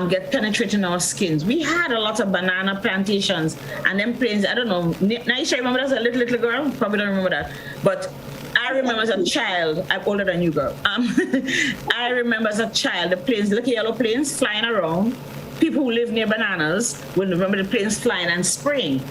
Get penetrating our skins. We had a lot of banana plantations and them plains. I don't know. Naisha, remember that as a little girl? Probably don't remember that. But I remember as a child, I'm older than you, girl. I remember as a child, the planes, the little yellow planes flying around. People who live near bananas will remember the planes flying and spraying.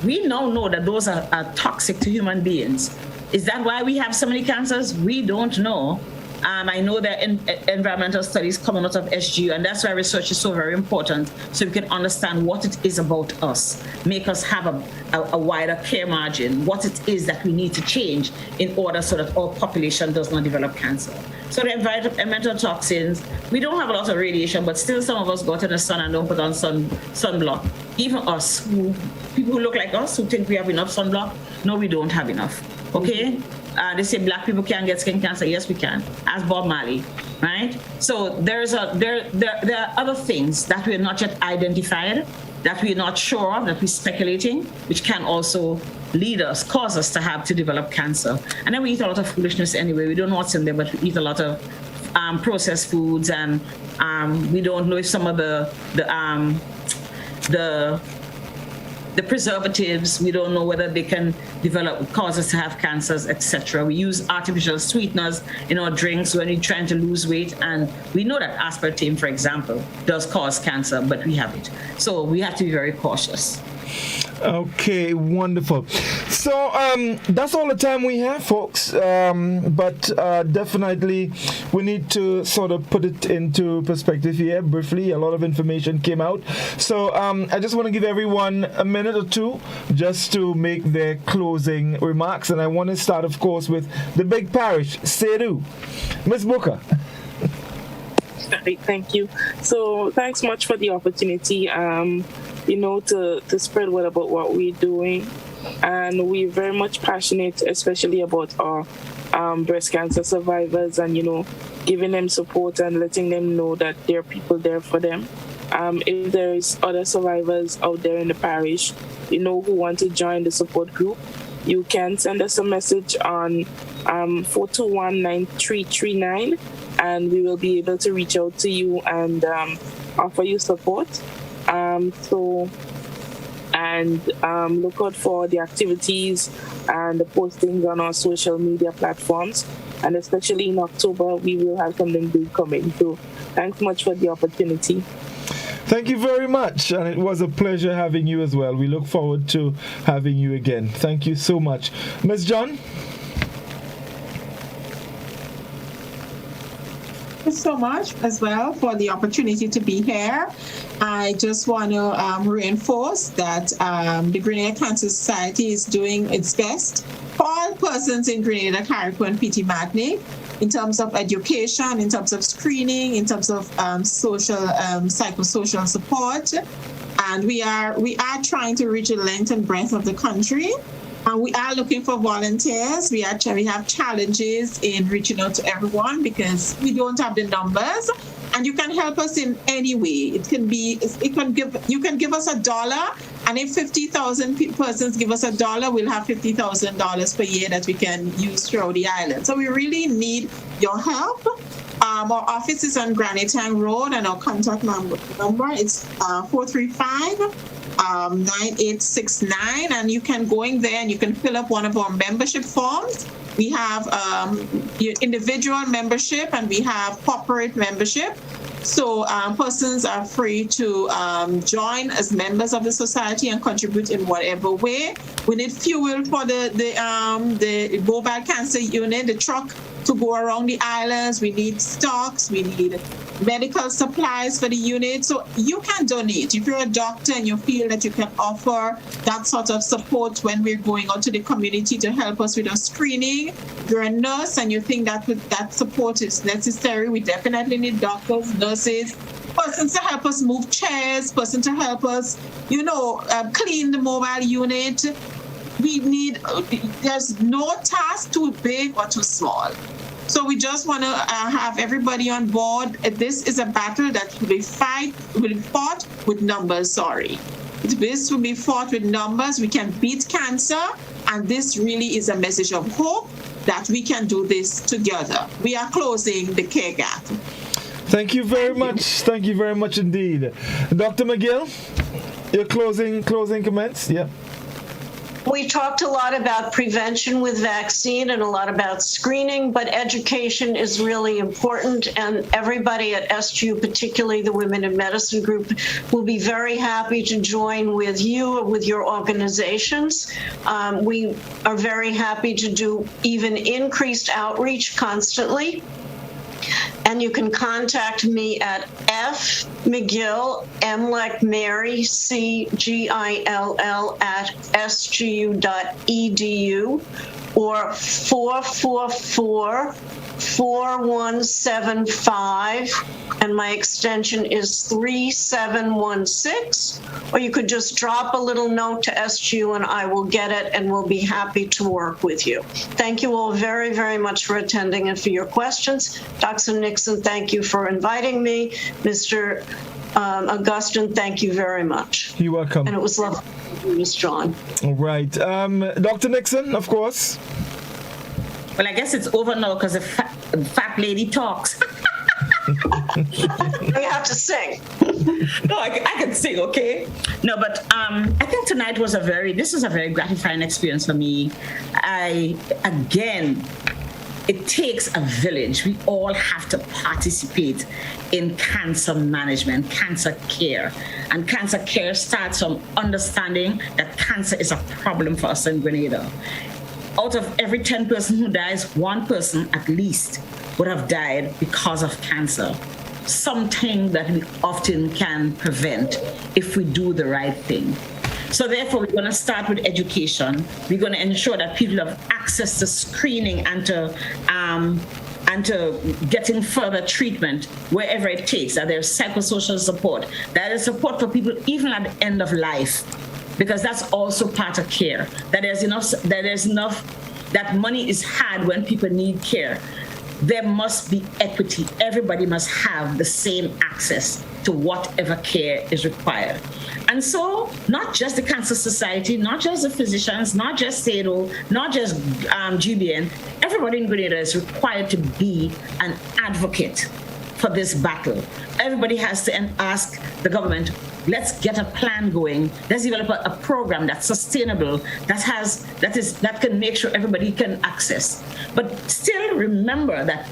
We now know that those are toxic to human beings. Is that why we have so many cancers? We don't know. I know that environmental studies coming out of SGU, and that's why research is so very important, so we can understand what it is about us, make us have a wider care margin, what it is that we need to change in order so that our population does not develop cancer. So the environmental toxins, we don't have a lot of radiation, but still some of us go to the sun and don't put on sunblock. Even us, people who look like us, who think we have enough sunblock, no, we don't have enough, okay? They say black people can't get skin cancer. Yes, we can. Ask Bob Marley, right? So there are other things that we are not yet identified, that we're not sure of, that we're speculating, which can also cause us to develop cancer. And then we eat a lot of foolishness anyway. We don't know what's in there, but we eat a lot of processed foods, and we don't know if some of the preservatives, we don't know whether they can cause us to have cancers, etc. We use artificial sweeteners in our drinks when we're trying to lose weight, and we know that aspartame, for example, does cause cancer, but we have it. So we have to be very cautious. Okay, wonderful. So that's all the time we have, folks. But definitely we need to sort of put it into perspective here briefly. A lot of information came out. So I just want to give everyone a minute or two just to make their closing remarks. And I want to start, of course, with the big parish, Sedu. Ms. Booker. Thank you. So thanks much for the opportunity. To spread word about what we're doing. And we're very much passionate, especially about our breast cancer survivors, and, giving them support and letting them know that there are people there for them. If there's other survivors out there in the parish, who want to join the support group, you can send us a message on 421-9339, and we will be able to reach out to you and offer you support. Look out for the activities and the postings on our social media platforms. And especially in October, we will have something big coming. So thanks much for the opportunity. Thank you very much. And it was a pleasure having you as well. We look forward to having you again. Thank you so much. Ms. John? Thank you so much as well for the opportunity to be here. I just want to reinforce that the Grenada Cancer Society is doing its best for all persons in Grenada, Carriacou, and PT Martinique in terms of education, in terms of screening, in terms of psychosocial support. And we are trying to reach the length and breadth of the country. We are looking for volunteers. We have challenges in reaching out to everyone because we don't have the numbers. And you can help us in any way. You can give us $1, and if 50,000 persons give us $1, we'll have $50,000 per year that we can use throughout the island. So we really need your help. Our office is on Granite Town Road, and our contact number is 435-9869, and you can go in there and you can fill up one of our membership forms. We have individual membership and we have corporate membership. So persons are free to join as members of the society and contribute in whatever way. We need fuel for the mobile cancer unit, the truck to go around the islands. We need stocks. We need medical supplies for the unit. So you can donate. If you're a doctor and you feel that you can offer that sort of support when we're going out to the community to help us with our screening, if you're a nurse and you think that support is necessary, we definitely need doctors, nurses, persons to help us move chairs, person to help us, clean the mobile unit. There's no task too big or too small. So we just want to have everybody on board. This is a battle that will be fought with numbers, This will be fought with numbers. We can beat cancer. And this really is a message of hope that we can do this together. We are closing the care gap. Thank you very much. Thank you very much indeed. Dr. McGill, your closing comments? Yeah. We talked a lot about prevention with vaccine and a lot about screening, but education is really important. And everybody at SGU, particularly the Women in Medicine group, will be very happy to join with you or with your organizations. We are very happy to do even increased outreach constantly. And you can contact me at fmcgill, M like Mary, CGILL @sgu.edu or 444-4175, and my extension is 3716. Or you could just drop a little note to SGU and I will get it, and we'll be happy to work with you. Thank you all very, very much for attending and for your questions. Dr. Nixon, thank you for inviting me. Mr. Augustine, thank you very much. You're welcome. And it was lovely to Ms. John. All right. Dr. Nixon, of course. Well, I guess it's over now because the fat lady talks. You have to sing. No, I can sing, okay? No, but I think tonight was this was a very gratifying experience for me. It takes a village. We all have to participate in cancer management, cancer care. And cancer care starts from understanding that cancer is a problem for us in Grenada. Out of every 10 person who dies, 1 person at least would have died because of cancer. Something that we often can prevent if we do the right thing. So therefore, we're going to start with education. We're going to ensure that people have access to screening and to getting further treatment wherever it takes, that there's psychosocial support, that is support for people even at the end of life, because that's also part of care, that that money is had when people need care. There must be equity. Everybody must have the same access to whatever care is required. And so, not just the Cancer Society, not just the physicians, not just SADO, not just GBN, everybody in Grenada is required to be an advocate for this battle. Everybody has to ask the government, let's get a plan going. Let's develop a program that's sustainable, that can make sure everybody can access. But still remember that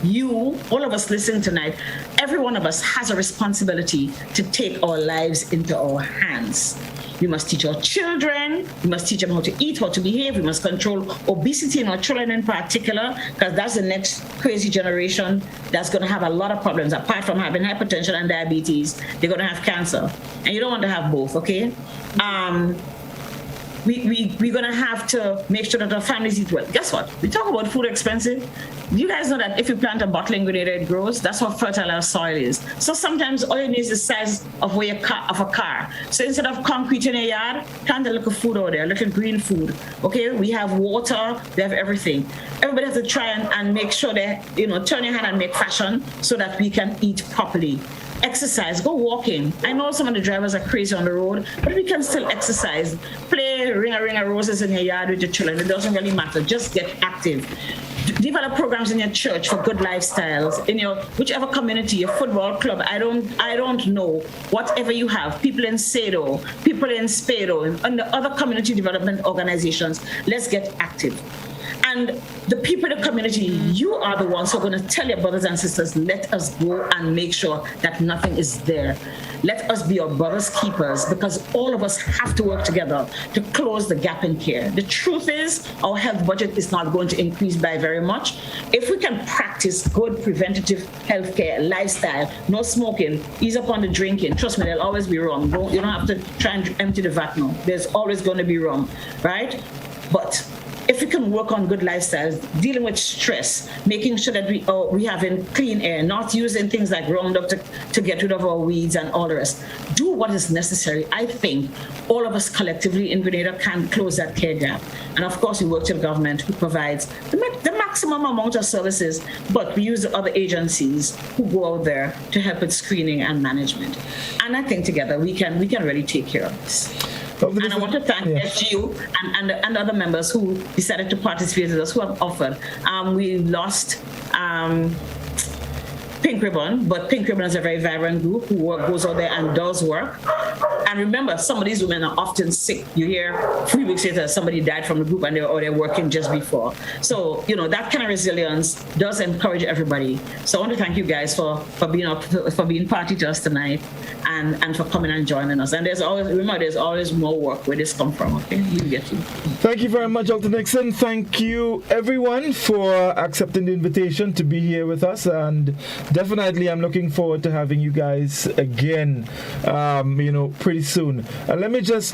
you, all of us listening tonight, every one of us has a responsibility to take our lives into our hands. We must teach our children, we must teach them how to eat, how to behave, we must control obesity in our children in particular, because that's the next crazy generation that's going to have a lot of problems. Apart from having hypertension and diabetes, they're going to have cancer. And you don't want to have both, okay? We're going to have to make sure that our families eat well. Guess what? We talk about food expensive. You guys know that if you plant a bottle in Grenada, it grows. That's how fertile our soil is. So sometimes all you need is the size of a car. So instead of concrete in a yard, plant a little food out there, a little green food. Okay, we have water, we have everything. Everybody has to try and make sure that, turn your hand and make fashion so that we can eat properly. Exercise, go walking. I know some of the drivers are crazy on the road, but we can still exercise. Play ring a roses in your yard with your children. It doesn't really matter. Just get active. Develop programs in your church for good lifestyles, in your whichever community, your football club. I don't know. Whatever you have, people in Sado, people in Spado, and the other community development organizations, let's get active. And the people in the community, you are the ones who are going to tell your brothers and sisters, let us go and make sure that nothing is there. Let us be your brothers' keepers, because all of us have to work together to close the gap in care. The truth is, our health budget is not going to increase by very much. If we can practice good preventative health care, lifestyle, no smoking, ease up on the drinking, trust me, there'll always be rum. You don't have to try and empty the vat now. There's always going to be rum, right? But if we can work on good lifestyles, dealing with stress, making sure that we having clean air, not using things like Roundup to get rid of our weeds and all the rest, do what is necessary. I think all of us collectively in Grenada can close that care gap. And of course, we work to the government who provides the maximum amount of services, but we use the other agencies who go out there to help with screening and management. And I think together we can really take care of this. And I want to thank SGU and other members who decided to participate with us, who have offered. We lost Pink Ribbon, but Pink Ribbon is a very vibrant group who goes out there and does work. And remember, some of these women are often sick. You hear 3 weeks later somebody died from the group and they're working just before. So, that kind of resilience does encourage everybody. So I want to thank you guys for being party to us tonight and for coming and joining us. And there's always more work where this come from. Okay, you get you. Thank you very much, Dr. Nixon. Thank you, everyone, for accepting the invitation to be here with us. And definitely, I'm looking forward to having you guys again. Pretty soon. And let me just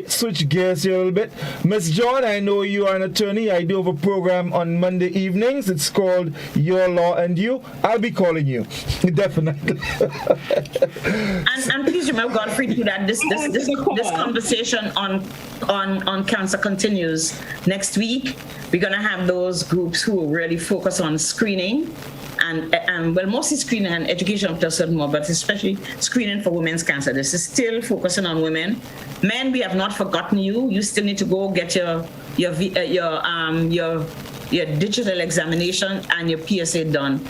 switch gears here a little bit. Miss John, I know you are an attorney. I do have a program on Monday evenings. It's called Your Law and You. I'll be calling you. Definitely. and please remember, Godfrey, that this conversation on cancer continues next week. We're going to have those groups who will really focus on screening and mostly screening and education up to a certain more, but especially screening for women's cancer. This is still focusing on women. Men, we have not forgotten you. You still need to go get your digital examination and your PSA done.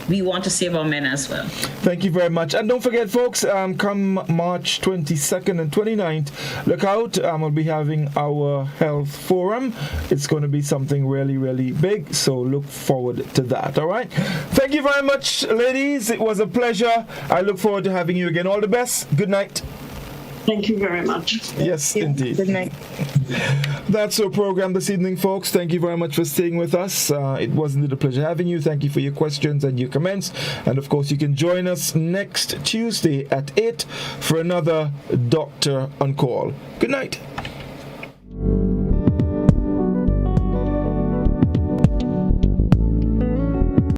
We want to save our men as well. Thank you very much. And don't forget, folks, come March 22nd and 29th, look out. We'll be having our health forum. It's going to be something really, really big. So look forward to that. All right. Thank you very much, ladies. It was a pleasure. I look forward to having you again. All the best. Good night. Thank you very much. Yes, indeed. Good night. That's our program this evening, folks. Thank you very much for staying with us. It was indeed a pleasure having you. Thank you for your questions and your comments. And of course, you can join us next Tuesday at 8 for another Doctor on Call. Good night.